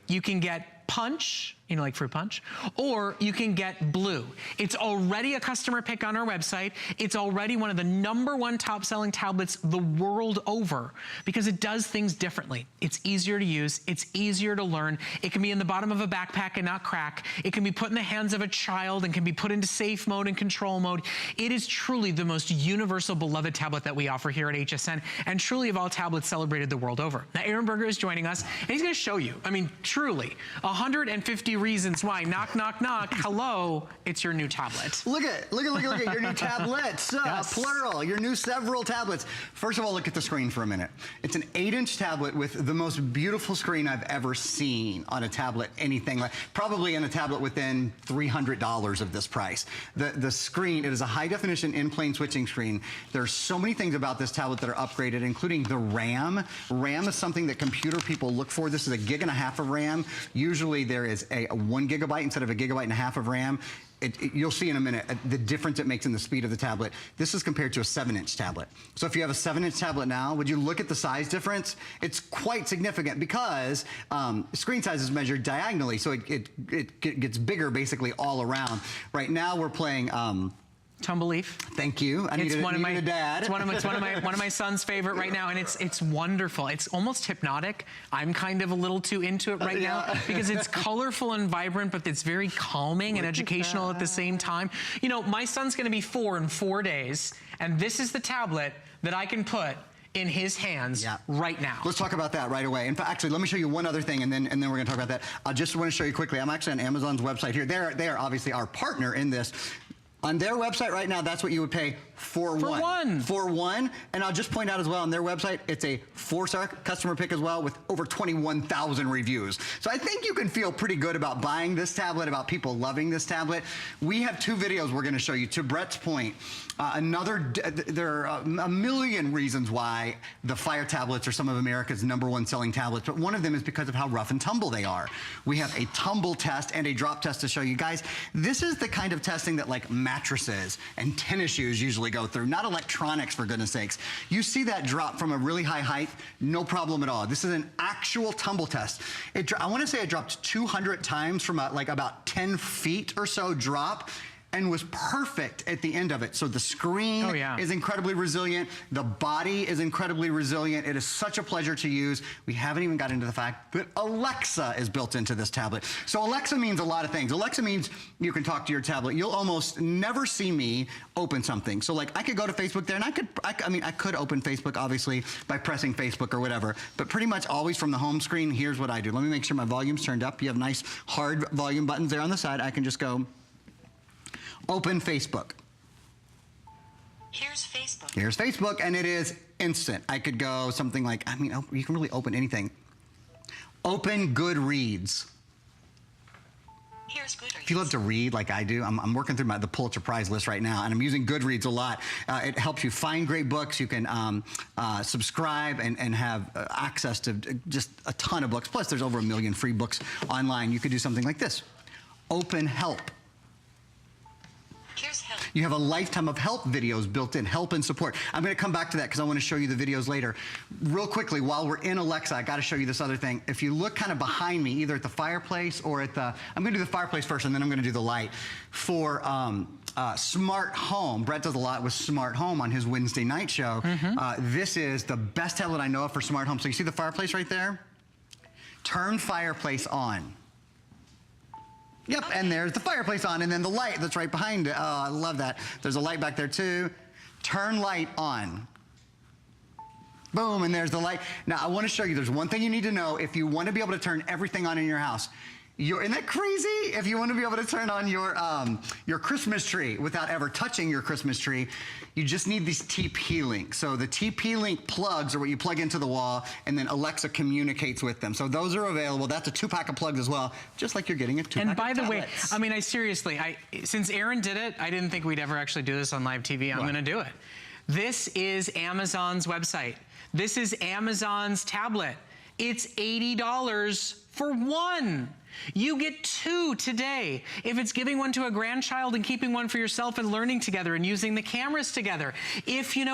You can get punch, you know, like fruit punch, or you can get blue. It's already a customer pick on our website. It's already one of the #1 top-selling tablets the world over because it does things differently. It's easier to use. It's easier to learn. It can be in the bottom of a backpack and not crack. It can be put in the hands of a child and can be put into safe mode and control mode. It is truly the most universal, beloved tablet that we offer here at HSN, and truly of all tablets celebrated the world over. Now, Aaron Berger is joining us, and he's going to show you, I mean, truly, 150 reasons why. Knock, knock, knock. Hello, it's your new tablet. Look at your new tablets, Yes. plural, your new several tablets. First of all, look at the screen for a minute. It's an 8-inch tablet with the most beautiful screen I've ever seen on a tablet, anything like, probably in a tablet within $300 of this price. The screen, it is a high definition in-plane switching screen. There's so many things about this tablet that are upgraded, including the RAM. RAM is something that computer people look for. This is 1.5 gigs of RAM. Usually there is a 1 gigabyte instead of 1.5 gigabytes of RAM. You'll see in a minute the difference it makes in the speed of the tablet. This is compared to a 7-inch tablet. So if you have a 7-inch tablet now, would you look at the size difference? It's quite significant because screen size is measured diagonally, so it gets bigger basically all around. Right now we're playing Tumble Leaf. Thank you. I needed a dad. It's one of my son's favorite right now, and it's wonderful. It's almost hypnotic. I'm kind of a little too into it right now because it's colorful and vibrant, but it's very calming and educational at the same time. You know, my son's going to be 4 in 4 days, and this is the tablet that I can put in his hands right now. Let's talk about that right away. In fact, actually, let me show you one other thing, and then we're going to talk about that. I just want to show you quickly. I'm actually on Amazon's website here. They are obviously our partner in this. On their website right now, that's what you would pay for one. And I'll just point out as well, on their website, it's a 4-star customer pick as well with over 21,000 reviews. So I think you can feel pretty good about buying this tablet, about people loving this tablet. We have 2 videos we're going to show you. To Brett's point, there are a million reasons why the Fire tablets are some of America's #1 selling tablets, but one of them is because of how rough and tumble they are. We have a tumble test and a drop test to show you guys. This is the kind of testing that like mattresses and tennis shoes usually go through, not electronics, for goodness sakes. You see that drop from a really high height, no problem at all. This is an actual tumble test. I want to say it dropped 200 times from like about 10 feet or so drop, and was perfect at the end of it. So the screen is incredibly resilient. The body is incredibly resilient. It is such a pleasure to use. We haven't even got into the fact that Alexa is built into this tablet. So Alexa means a lot of things. Alexa means you can talk to your tablet. You'll almost never see me open something. So like I could go to Facebook there, and I could open Facebook obviously by pressing Facebook or whatever, but pretty much always from the home screen, here's what I do. Let me make sure my volume's turned up. You have nice hard volume buttons there on the side. I can just go open Facebook. Here's Facebook. Here's Facebook, and it is instant. I could go something like, you can really open anything. Open Goodreads. Here's Goodreads. If you love to read like I do, I'm working through the Pulitzer Prize list right now, and I'm using Goodreads a lot. It helps you find great books. You can subscribe and have access to just a ton of books. Plus, there's over 1 million free books online. You could do something like this. Open Help. Here's Help. You have a lifetime of help videos built in, help and support. I'm going to come back to that because I want to show you the videos later. Real quickly, while we're in Alexa, I got to show you this other thing. If you look kind of behind me, either at the fireplace or at the, I'm going to do the fireplace first and then I'm going to do the light. For smart home, Brett does a lot with smart home on his Wednesday night show. This is the best tablet I know of for smart home. So you see the fireplace right there? Turn fireplace on. Yep, and there's the fireplace on, and then the light that's right behind it. Oh, I love that. There's a light back there too. Turn light on. Boom, and there's the light. Now, I want to show you, there's one thing you need to know. If you want to be able to turn everything on in your house, isn't that crazy? If you want to be able to turn on your Christmas tree without ever touching your Christmas tree, you just need these TP-Link. So the TP-Link plugs are what you plug into the wall, and then Alexa communicates with them. So those are available. That's a 2-pack of plugs as well, just like you're getting a 2-pack of tablets. And by the way, I mean, since Aaron did it, I didn't think we'd ever actually do this on live TV. I'm going to do it. This is Amazon's website. This is Amazon's tablet. It's $80 for one. You get 2 today. If it's giving one to a grandchild and keeping one for yourself and learning together and using the cameras together. If, you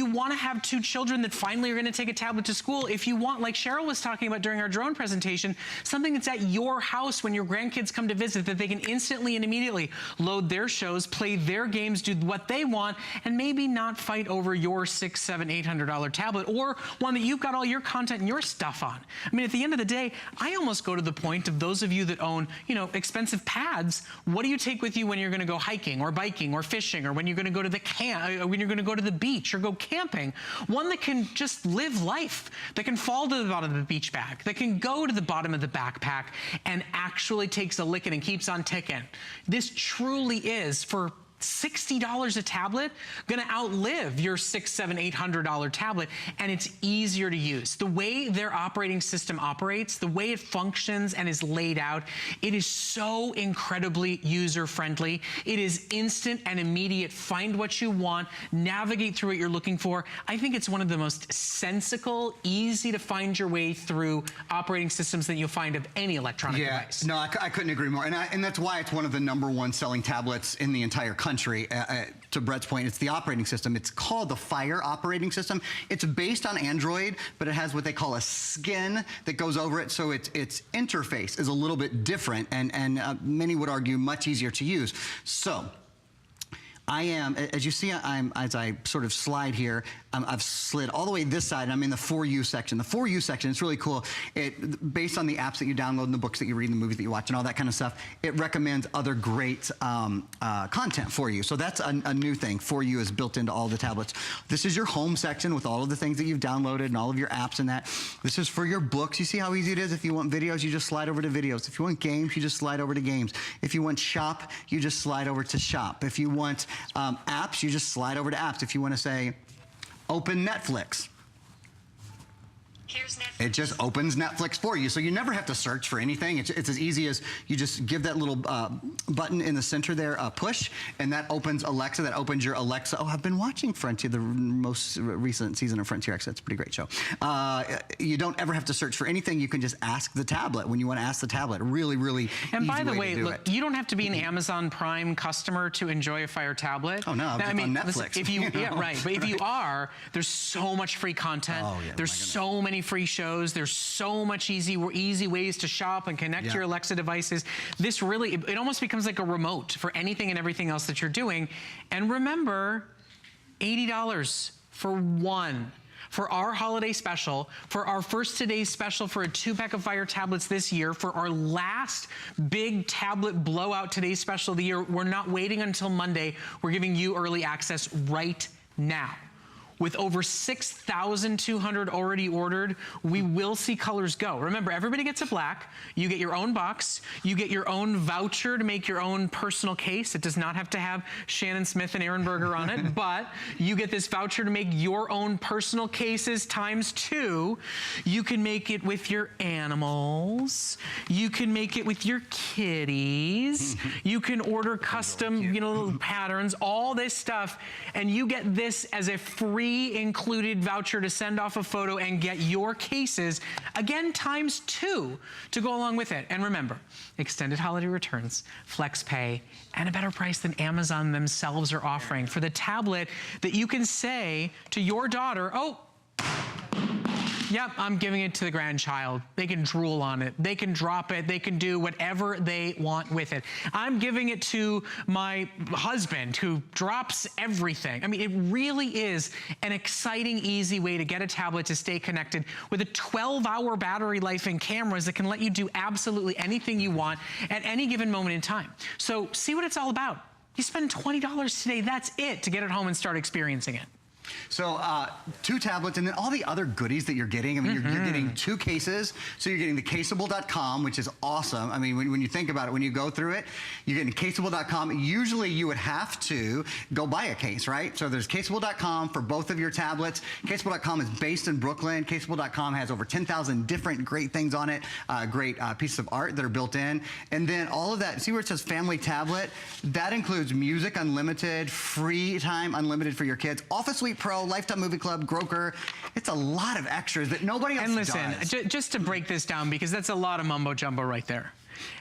want to have 2 children that finally are going to take a tablet to school. If you want, like Cheryl was talking about during our drone presentation, something that's at your house when your grandkids come to visit that they can instantly and immediately load their shows, play their games, do what they want, and maybe not fight over your $600, $700, $800 tablet or one that you've got all your content and your stuff on. I mean, at the end of the day, I almost go to the point of those of you that own, expensive pads. What do you take with you when you're going to go hiking or biking or fishing, or when you're going to go to when you're going to go to the beach or go camping? One that can just live life, that can fall to the bottom of the beach bag, that can go to the bottom of the backpack and actually takes a licking and keeps on ticking. This truly is, for $60 a tablet, gonna outlive your $600, $700, $800 tablet, and it's easier to use. The way their operating system operates, the way it functions and is laid out, it is so incredibly user-friendly. It is instant and immediate. Find what you want, navigate through what you're looking for. I think it's one of the most sensical, easy to find your way through operating systems that you'll find of any electronic device. No, I couldn't agree more. And that's why it's one of the #1 selling tablets in the entire country. To Brett's point, it's the operating system. It's called the Fire operating system. It's based on Android, but it has what they call a skin that goes over it, so its interface is a little bit different, and many would argue much easier to use. So I am, as you see, as I sort of slide here, I've slid all the way this side, and I'm in the For You section. The For You section, it's really cool. Based on the apps that you download and the books that you read and the movies that you watch and all that kind of stuff, it recommends other great content for you. So that's a new thing. For You is built into all the tablets. This is your home section with all of the things that you've downloaded and all of your apps and that. This is for your books. You see how easy it is? If you want videos, you just slide over to videos. If you want games, you just slide over to games. If you want shop, you just slide over to shop. If you want apps, you just slide over to apps. If you want to say, open Netflix. Here's Netflix. It just opens Netflix for you, so you never have to search for anything. It's as easy as you just give that little button in the center there a push, and that opens Alexa. That opens your Alexa. Oh, I've been watching Frontier, the most recent season of Frontier X. It's a pretty great show. You don't ever have to search for anything. You can just ask the tablet when you want to ask the tablet. Really, really And easy by the way, to do look, it. you don't have to be an Amazon Prime customer to enjoy a Fire tablet. Oh, no, I mean, on Netflix. Listen, if you, yeah, right. But if you are, there's so much free content. Oh, yeah, there's so many free shows. There's so much easy ways to shop and connect your Alexa devices. This really, it almost becomes like a remote for anything and everything else that you're doing. And remember, $80 for one. For our holiday special, for our first today's special for a 2-pack of Fire tablets this year, for our last big tablet blowout today's special of the year, we're not waiting until Monday. We're giving you early access right now. With over 6,200 already ordered, we will see colors go. Remember, everybody gets a black. You get your own box. You get your own voucher to make your own personal case. It does not have to have Shannon Smith and Aaron Berger on it, but you get this voucher to make your own personal cases ×2. You can make it with your animals. You can make it with your kitties. You can order custom, little patterns, all this stuff, and you get this as a free free included voucher to send off a photo and get your cases, again, ×2 to go along with it. And remember, extended holiday returns, flex pay, and a better price than Amazon themselves are offering for the tablet that you can say to your daughter, oh, yep, I'm giving it to the grandchild. They can drool on it. They can drop it. They can do whatever they want with it. I'm giving it to my husband who drops everything. I mean, it really is an exciting, easy way to get a tablet to stay connected with a 12-hour battery life and cameras that can let you do absolutely anything you want at any given moment in time. So see what it's all about. You spend $20 today, that's it, to get it home and start experiencing it. So 2 tablets and then all the other goodies that you're getting. I mean, you're getting 2 cases. So you're getting the Caseable.com, which is awesome. I mean, when you think about it, when you go through it, you're getting Caseable.com. Usually you would have to go buy a case, right? So there's Caseable.com for both of your tablets. Caseable.com is based in Brooklyn. Caseable.com has over 10,000 different great things on it, great pieces of art that are built in. And then all of that, see where it says family tablet? That includes music unlimited, free time unlimited for your kids, Office Suite Pro, Lifetime Movie Club, Groker. It's a lot of extras that nobody else does. And listen, just to break this down, because that's a lot of mumbo jumbo right there.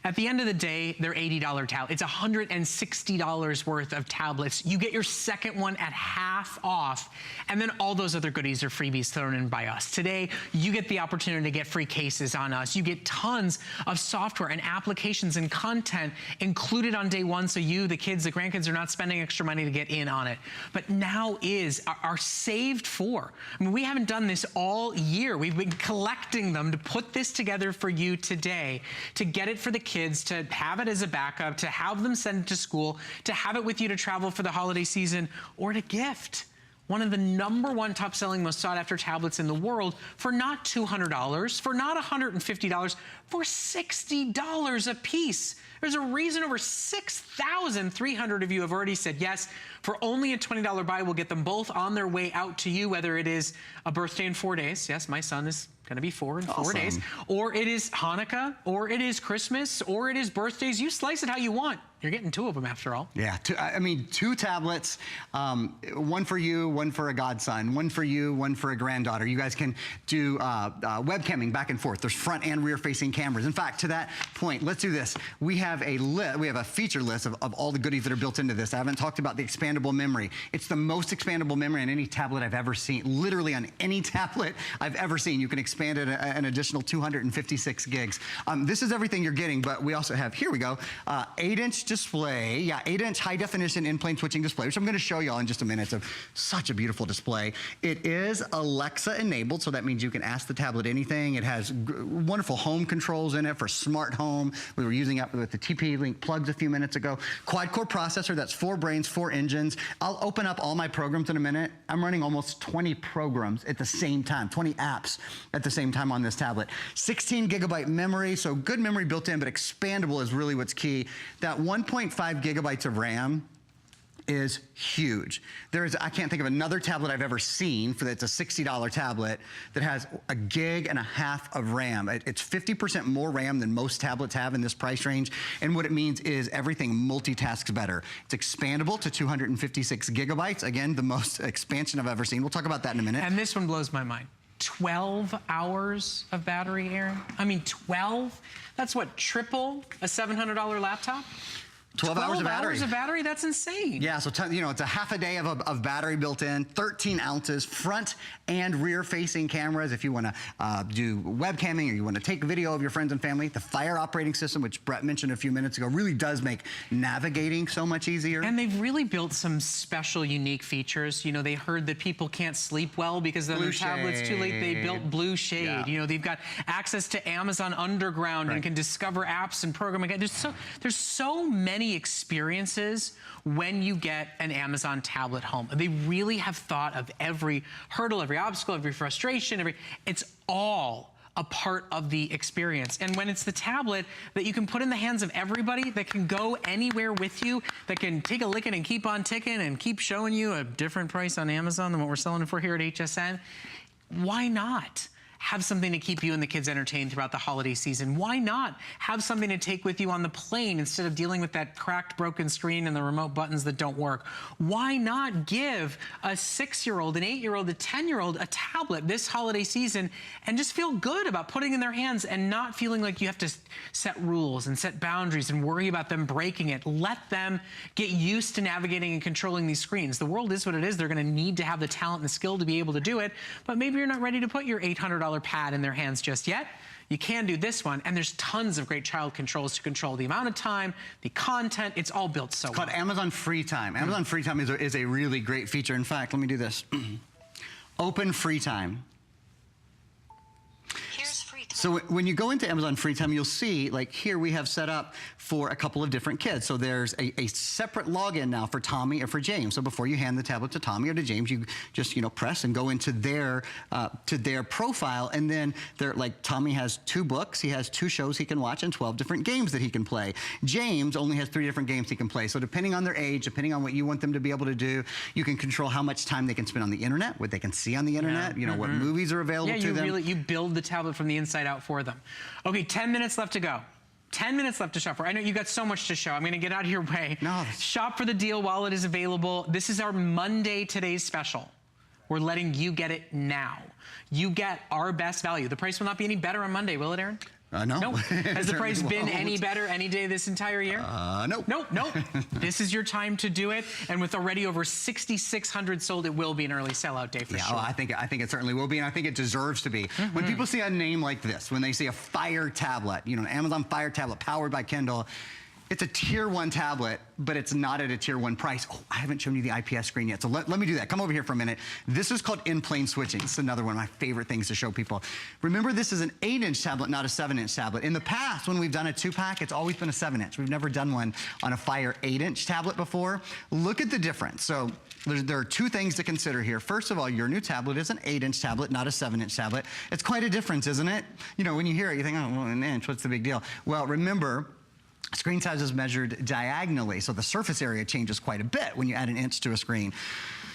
At the end of the day, they're $80 tablets. It's $160 worth of tablets. You get your second one at half off, and then all those other goodies are freebies thrown in by us. Today, you get the opportunity to get free cases on us. You get tons of software and applications and content included on day one, so you, the kids, the grandkids are not spending extra money to get in on it. But now is our saved for. I mean, we haven't done this all year. We've been collecting them to put this together for you today, to get it for the kids, to have it as a backup, to have them send it to school, to have it with you to travel for the holiday season, or to gift. One of the #1 top-selling, most sought-after tablets in the world for not $200, for not $150, for $60 a piece. There's a reason over 6,300 of you have already said yes. For only a $20 buy, we'll get them both on their way out to you, whether it is a birthday in 4 days. Yes, my son is going to be 4 in 4 days. Or it is Hanukkah, or it is Christmas, or it is birthdays. You slice it how you want. You're getting 2 of them after all. Yeah, I mean, 2 tablets, one for you, one for a godson, one for you, one for a granddaughter. You guys can do webcamming back and forth. There's front and rear facing cameras. In fact, to that point, let's do this. We have a feature list of all the goodies that are built into this. I haven't talked about the expandable memory. It's the most expandable memory on any tablet I've ever seen. Literally on any tablet I've ever seen. You can expand it an additional 256 gigs. This is everything you're getting, but we also have, here we go, 8-inch display. Yeah, 8-inch high definition in-plane switching display, which I'm going to show y'all in just a minute. It's such a beautiful display. It is Alexa enabled, so that means you can ask the tablet anything. It has wonderful home controls in it for smart home. We were using it with the TP-Link plugs a few minutes ago. Quad-core processor, that's 4 brains, 4 engines. I'll open up all my programs in a minute. I'm running almost 20 programs at the same time, 20 apps at the same time on this tablet. 16 gigabyte memory, so good memory built in, but expandable is really what's key. That 1.5 gigabytes of RAM is huge. I can't think of another tablet I've ever seen that's a $60 tablet that has 1.5 gigs of RAM. It's 50% more RAM than most tablets have in this price range. And what it means is everything multitasks better. It's expandable to 256 gigabytes. Again, the most expansion I've ever seen. We'll talk about that in a minute. And this one blows my mind. 12 hours of battery, Aaron? I mean, 12? That's what, triple a $700 laptop? 12 hours of battery. 12 hours of battery? That's insane. Yeah, so it's a half a day of battery built in, 13 ounces, front and rear facing cameras if you want to do webcamming or you want to take video of your friends and family. The Fire operating system, which Brett mentioned a few minutes ago, really does make navigating so much easier. And they've really built some special, unique features. You know, they heard that people can't sleep well because their tablet's too late. They built Blue Shade. Yeah. You know, they've got access to Amazon Underground and can discover apps and programming. There's so many experiences when you get an Amazon tablet home. They really have thought of every hurdle, every obstacle, every frustration, it's all a part of the experience. And when it's the tablet that you can put in the hands of everybody, that can go anywhere with you, that can take a licking and keep on ticking and keep showing you a different price on Amazon than what we're selling it for here at HSN, why not? have something to keep you and the kids entertained throughout the holiday season? Why not have something to take with you on the plane instead of dealing with that cracked, broken screen and the remote buttons that don't work? Why not give a 6-year-old, an 8-year-old, a 10-year-old a tablet this holiday season and just feel good about putting it in their hands and not feeling like you have to set rules and set boundaries and worry about them breaking it? Let them get used to navigating and controlling these screens. The world is what it is. They're going to need to have the talent and the skill to be able to do it, but maybe you're not ready to put your $800 pad in their hands just yet. You can do this one, and there's tons of great child controls to control the amount of time, the content. It's all built so well. It's called Amazon Free Time. Amazon Free Time is a really great feature. In fact, let me do this. Open Free Time. So when you go into Amazon Free Time, you'll see, like here we have set up for a couple of different kids. So there's a separate login now for Tommy or for James. So before you hand the tablet to Tommy or to James, you just, press and go into their profile. And then they're like, Tommy has 2 books, he has 2 shows he can watch, and 12 different games that he can play. James only has 3 different games he can play. So depending on their age, depending on what you want them to be able to do, you can control how much time they can spend on the internet, what they can see on the internet, what movies are available to them. You build the tablet from the inside out for them. Okay, 10 minutes left to go. 10 minutes left to shop for. I know you got so much to show. I'm going to get out of your way. No. Shop for the deal while it is available. This is our Monday Today's Special. We're letting you get it now. You get our best value. The price will not be any better on Monday, will it, Aaron? No. Nope. Has the price been any better any day this entire year? No. Nope. This is your time to do it. And with already over 6,600 sold, it will be an early sellout day for sure. I think it certainly will be, and I think it deserves to be. When people see a name like this, when they see a Fire tablet, an Amazon Fire tablet powered by Kindle, it's a tier 1 tablet, but it's not at a tier 1 price. Oh, I haven't shown you the IPS screen yet, so let me do that. Come over here for a minute. This is called in-plane switching. This is another one of my favorite things to show people. Remember, this is an 8-inch tablet, not a 7-inch tablet. In the past, when we've done a 2-pack, it's always been a 7-inch. We've never done one on a Fire 8-inch tablet before. Look at the difference. So there are 2 things to consider here. First of all, your new tablet is an 8-inch tablet, not a 7-inch tablet. It's quite a difference, isn't it? When you hear it, you think, oh, well, an inch, what's the big deal? Well, remember, screen size is measured diagonally, so the surface area changes quite a bit when you add an inch to a screen.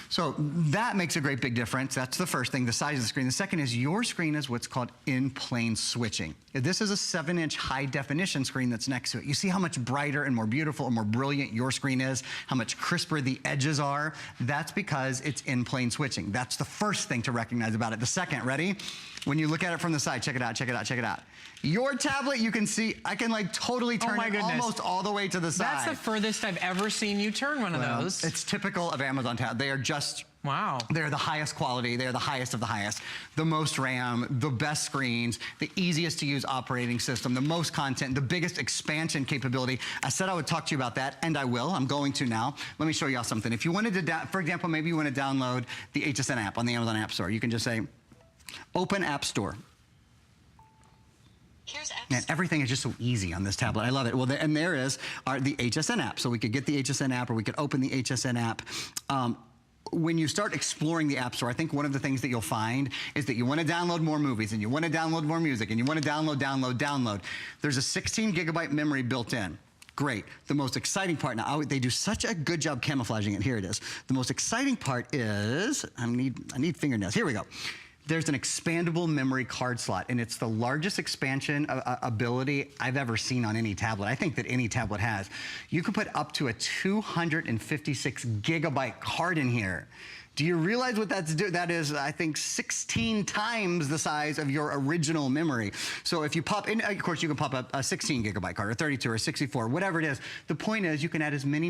So that makes a great big difference. That's the first thing, the size of the screen. The second is your screen is what's called in-plane switching. This is a 7-inch high-definition screen that's next to it. You see how much brighter and more beautiful and more brilliant your screen is, how much crisper the edges are? That's because it's in-plane switching. That's the first thing to recognize about it. The second, ready? When you look at it from the side, check it out, check it out, check it out. Your tablet, you can see, I can totally turn it almost all the way to the side. That's the furthest I've ever seen you turn one of those. It's typical of Amazon tablets. They are just, wow. They're the highest quality. They're the highest of the highest. The most RAM, the best screens, the easiest to use operating system, the most content, the biggest expansion capability. I said I would talk to you about that, and I will. I'm going to now. Let me show you all something. If you wanted to, for example, maybe you want to download the Hsn app on the Amazon App Store. You can just say, open App Store. And everything is just so easy on this tablet. I love it. Well, and there is the Hsn app. So we could get the Hsn app, or we could open the Hsn app. When you start exploring the App Store, I think one of the things that you'll find is that you want to download more movies, and you want to download more music, and you want to download. There's a 16 gigabyte memory built in. Great. The most exciting part, now they do such a good job camouflaging it. Here it is. The most exciting part is, I need fingernails. Here we go. There's an expandable memory card slot, and it's the largest expansion ability I've ever seen on any tablet. I think that any tablet has. You can put up to a 256 gigabyte card in here. Do you realize what that's doing? That is, I think, 16 times the size of your original memory. So if you pop in, of course, you can pop up a 16 gigabyte card, or 32, or 64, whatever it is. The point is, you can add as many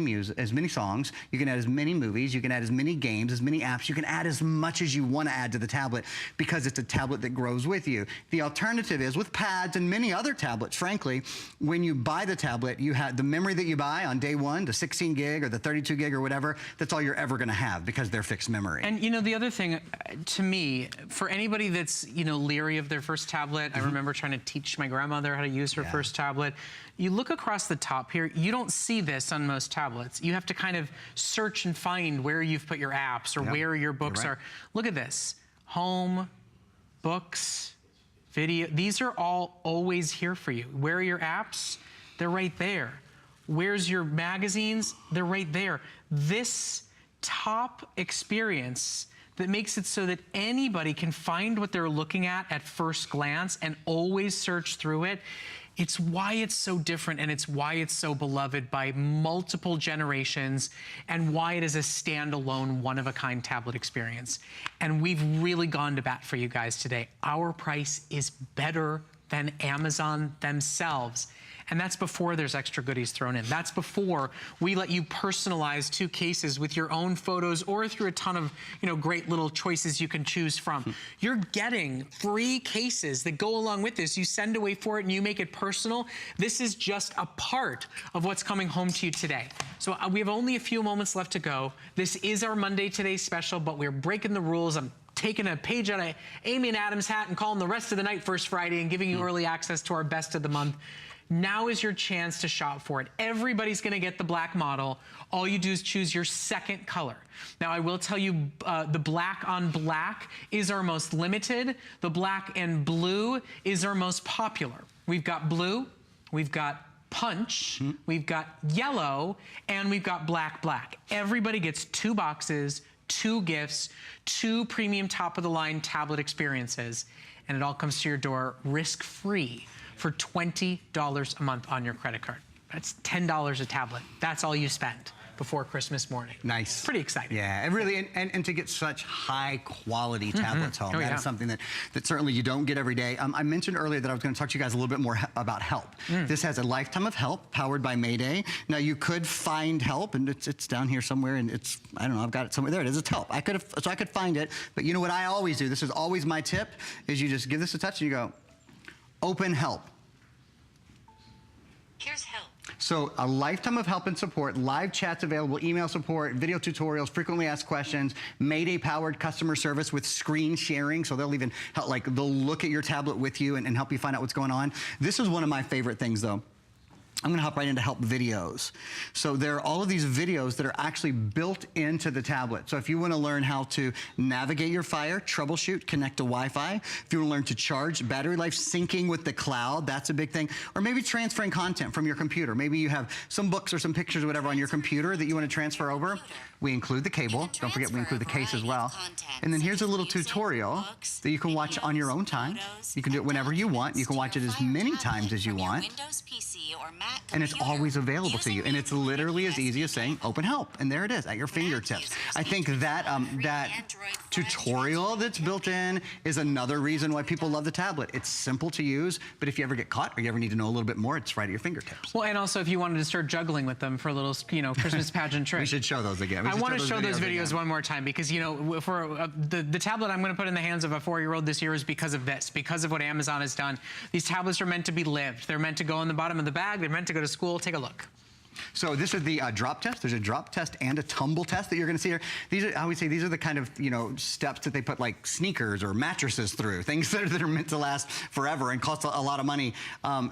songs, you can add as many movies, you can add as many games, as many apps, you can add as much as you want to add to the tablet, because it's a tablet that grows with you. The alternative is, with pads and many other tablets, frankly, when you buy the tablet, you have the memory that you buy on day one, the 16 gig or the 32 gig or whatever, that's all you're ever going to have, because they're fixed memory. And the other thing, to me, for anybody that's leery of their first tablet, I remember trying to teach my grandmother how to use her first tablet. You look across the top here, you don't see this on most tablets. You have to kind of search and find where you've put your apps or where your books are. Look at this. Home, books, video. These are all always here for you. Where are your apps? They're right there. Where's your magazines? They're right there. This top experience that makes it so that anybody can find what they're looking at first glance and always search through it. It's why it's so different, and it's why it's so beloved by multiple generations, and why it is a standalone, one-of-a-kind tablet experience. And we've really gone to bat for you guys today. Our price is better than Amazon themselves. And that's before there's extra goodies thrown in. That's before we let you personalize 2 cases with your own photos or through a ton of, great little choices you can choose from. You're getting free cases that go along with this. You send away for it and you make it personal. This is just a part of what's coming home to you today. So we have only a few moments left to go. This is our Monday Today special, but we're breaking the rules. I'm taking a page out of Amy and Adam's hat and calling the rest of the night First Friday and giving you early access to our best of the month. Now is your chance to shop for it. Everybody's gonna get the black model. All you do is choose your second color. Now I will tell you, the black on black is our most limited. The black and blue is our most popular. We've got blue, we've got punch, we've got yellow, and we've got black. Everybody gets 2 boxes, 2 gifts, 2 premium top-of-the-line tablet experiences, and it all comes to your door risk-free for $20 a month on your credit card. That's $10 a tablet. That's all you spend before Christmas morning. Nice. Pretty exciting. Yeah, and really, and to get such high quality tablets home, that is something that certainly you don't get every day. I mentioned earlier that I was going to talk to you guys a little bit more about help. This has a lifetime of help powered by Mayday. Now you could find help, and it's down here somewhere, and it's, I don't know, I've got it somewhere. There it is, it's help. I could find it, but you know what I always do? This is always my tip, is you just give this a touch and you go, open help. Here's help. So a lifetime of help and support, live chats available, email support, video tutorials, frequently asked questions, Mayday-powered customer service with screen sharing, so they'll even help, they'll look at your tablet with you and help you find out what's going on. This is one of my favorite things, though. I'm gonna hop right into help videos. So there are all of these videos that are actually built into the tablet. So if you wanna learn how to navigate your Fire, troubleshoot, connect to Wi-Fi, if you wanna learn to charge, battery life, syncing with the cloud, that's a big thing. Or maybe transferring content from your computer. Maybe you have some books or some pictures or whatever on your computer that you wanna transfer over. We include the cable. Don't forget we include the case as well. And then here's a little tutorial that you can watch on your own time. You can do it whenever you want. You can watch it as many times as you want. And it's always available to you. And it's literally as easy as saying, open help. And there it is, at your fingertips. I think that tutorial that's built in is another reason why people love the tablet. It's simple to use, but if you ever get caught or you ever need to know a little bit more, it's right at your fingertips. Well, and also if you wanted to start juggling with them for a little, Christmas pageant trick. We should show those again. I want to show those videos one more time because, for the tablet I'm going to put in the hands of a 4-year-old this year is because of this, because of what Amazon has done. These tablets are meant to be lived. They're meant to go in the bottom of the bag. They're meant to go to school. Take a look. So this is the drop test. There's a drop test and a tumble test that you're going to see here. These are, I would say, these are the kind of steps that they put like sneakers or mattresses through, things that are meant to last forever and cost a lot of money.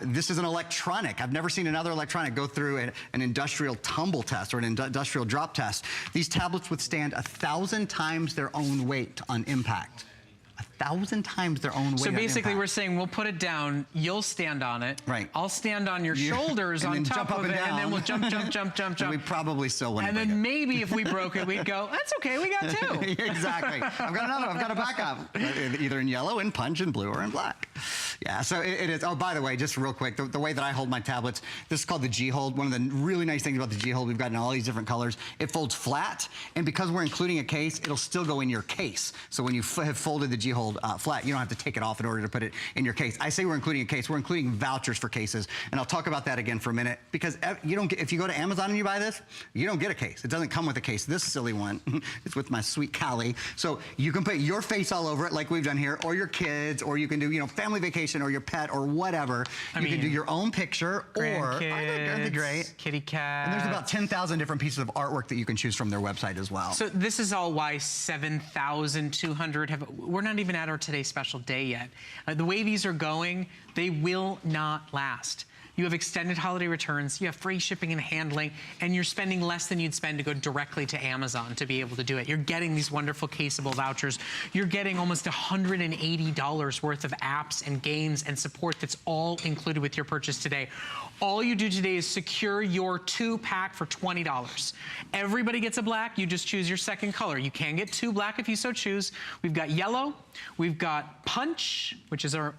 This is an electronic. I've never seen another electronic go through an industrial tumble test or an industrial drop test. These tablets withstand 1,000 times their own weight on impact. 1,000 times their own weight. So basically we're saying we'll put it down, you'll stand on it. Right. I'll stand on your shoulders on top of it, and then we'll jump. And we probably still wouldn't. And then maybe if we broke it, we'd go, that's okay, we got 2. Exactly. I've got another, I've got a backup. Either in yellow, in punch, in blue, or in black. Yeah, so it is. Oh, by the way, just real quick, the way that I hold my tablets, this is called the G-Hold. One of the really nice things about the G-Hold, we've got in all these different colors. It folds flat, and because we're including a case, it'll still go in your case. So when you have folded the G-Hold flat, you don't have to take it off in order to put it in your case. I say we're including a case. We're including vouchers for cases, and I'll talk about that again for a minute, because you don't get, if you go to Amazon and you buy this, you don't get a case. It doesn't come with a case. This silly one, it's with my sweet Callie. So you can put your face all over it like we've done here, or your kids, or you can do, family vacation, or your pet, or whatever. You can do your own picture, or aren't they great? Kitty cat. And there's about 10,000 different pieces of artwork that you can choose from their website as well. So this is all why 7,200 have. We're not even at our Today Special day yet. The way these are going, they will not last. you have extended holiday returns, you have free shipping and handling, and you're spending less than you'd spend to go directly to Amazon to be able to do it. You're getting these wonderful caseable vouchers. You're getting almost $180 worth of apps and games and support that's all included with your purchase today. All you do today is secure your 2-pack for $20. Everybody gets a black, you just choose your second color. You can get 2 black if you so choose. We've got yellow, we've got punch, which is our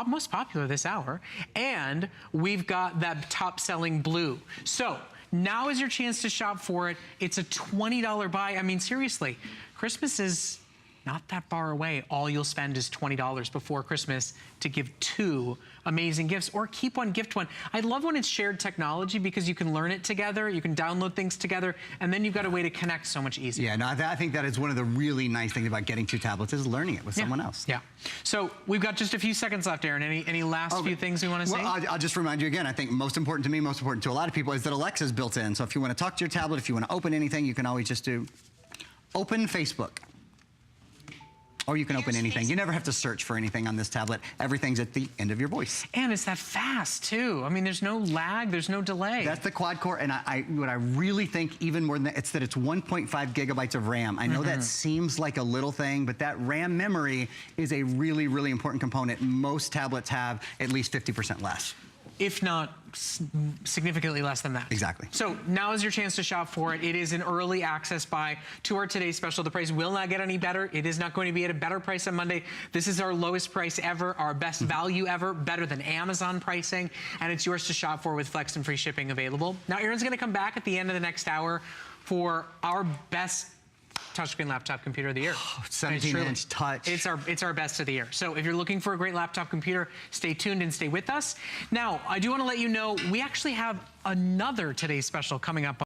most popular this hour, and we've got that top-selling blue. So now is your chance to shop for it. It's a $20 buy. I mean, seriously, Christmas is not that far away. All you'll spend is $20 before Christmas to give 2 amazing gifts, or keep one, gift one. I love when it's shared technology because you can learn it together, you can download things together, and then you've got a way to connect so much easier. Yeah, no, I think that is one of the really nice things about getting 2 tablets is learning it with someone else. Yeah. So we've got just a few seconds left, Aaron. Any last few things we want to say? Well, I'll just remind you again, I think most important to me, most important to a lot of people, is that Alexa's built in. So if you want to talk to your tablet, if you want to open anything, you can always just do open Facebook. Or you can open anything. You never have to search for anything on this tablet. Everything's at the end of your voice. And it's that fast, too. I mean, there's no lag, there's no delay. That's the quad core, and what I really think even more than that, it's that it's 1.5 gigabytes of RAM. I know that seems like a little thing, but that RAM memory is a really, really important component. Most tablets have at least 50% less. If not significantly less than that. Exactly. So now is your chance to shop for it. It is an early access buy to our today's special. The price will not get any better. It is not going to be at a better price on Monday. This is our lowest price ever, our best value ever, better than Amazon pricing, and it's yours to shop for with flex and free shipping available. Now, Aaron's going to come back at the end of the next hour for our best touchscreen laptop computer of the year. 17-inch touch. It's our best of the year. So if you're looking for a great laptop computer, stay tuned and stay with us. Now, I do want to let you know we actually have another today's special coming up.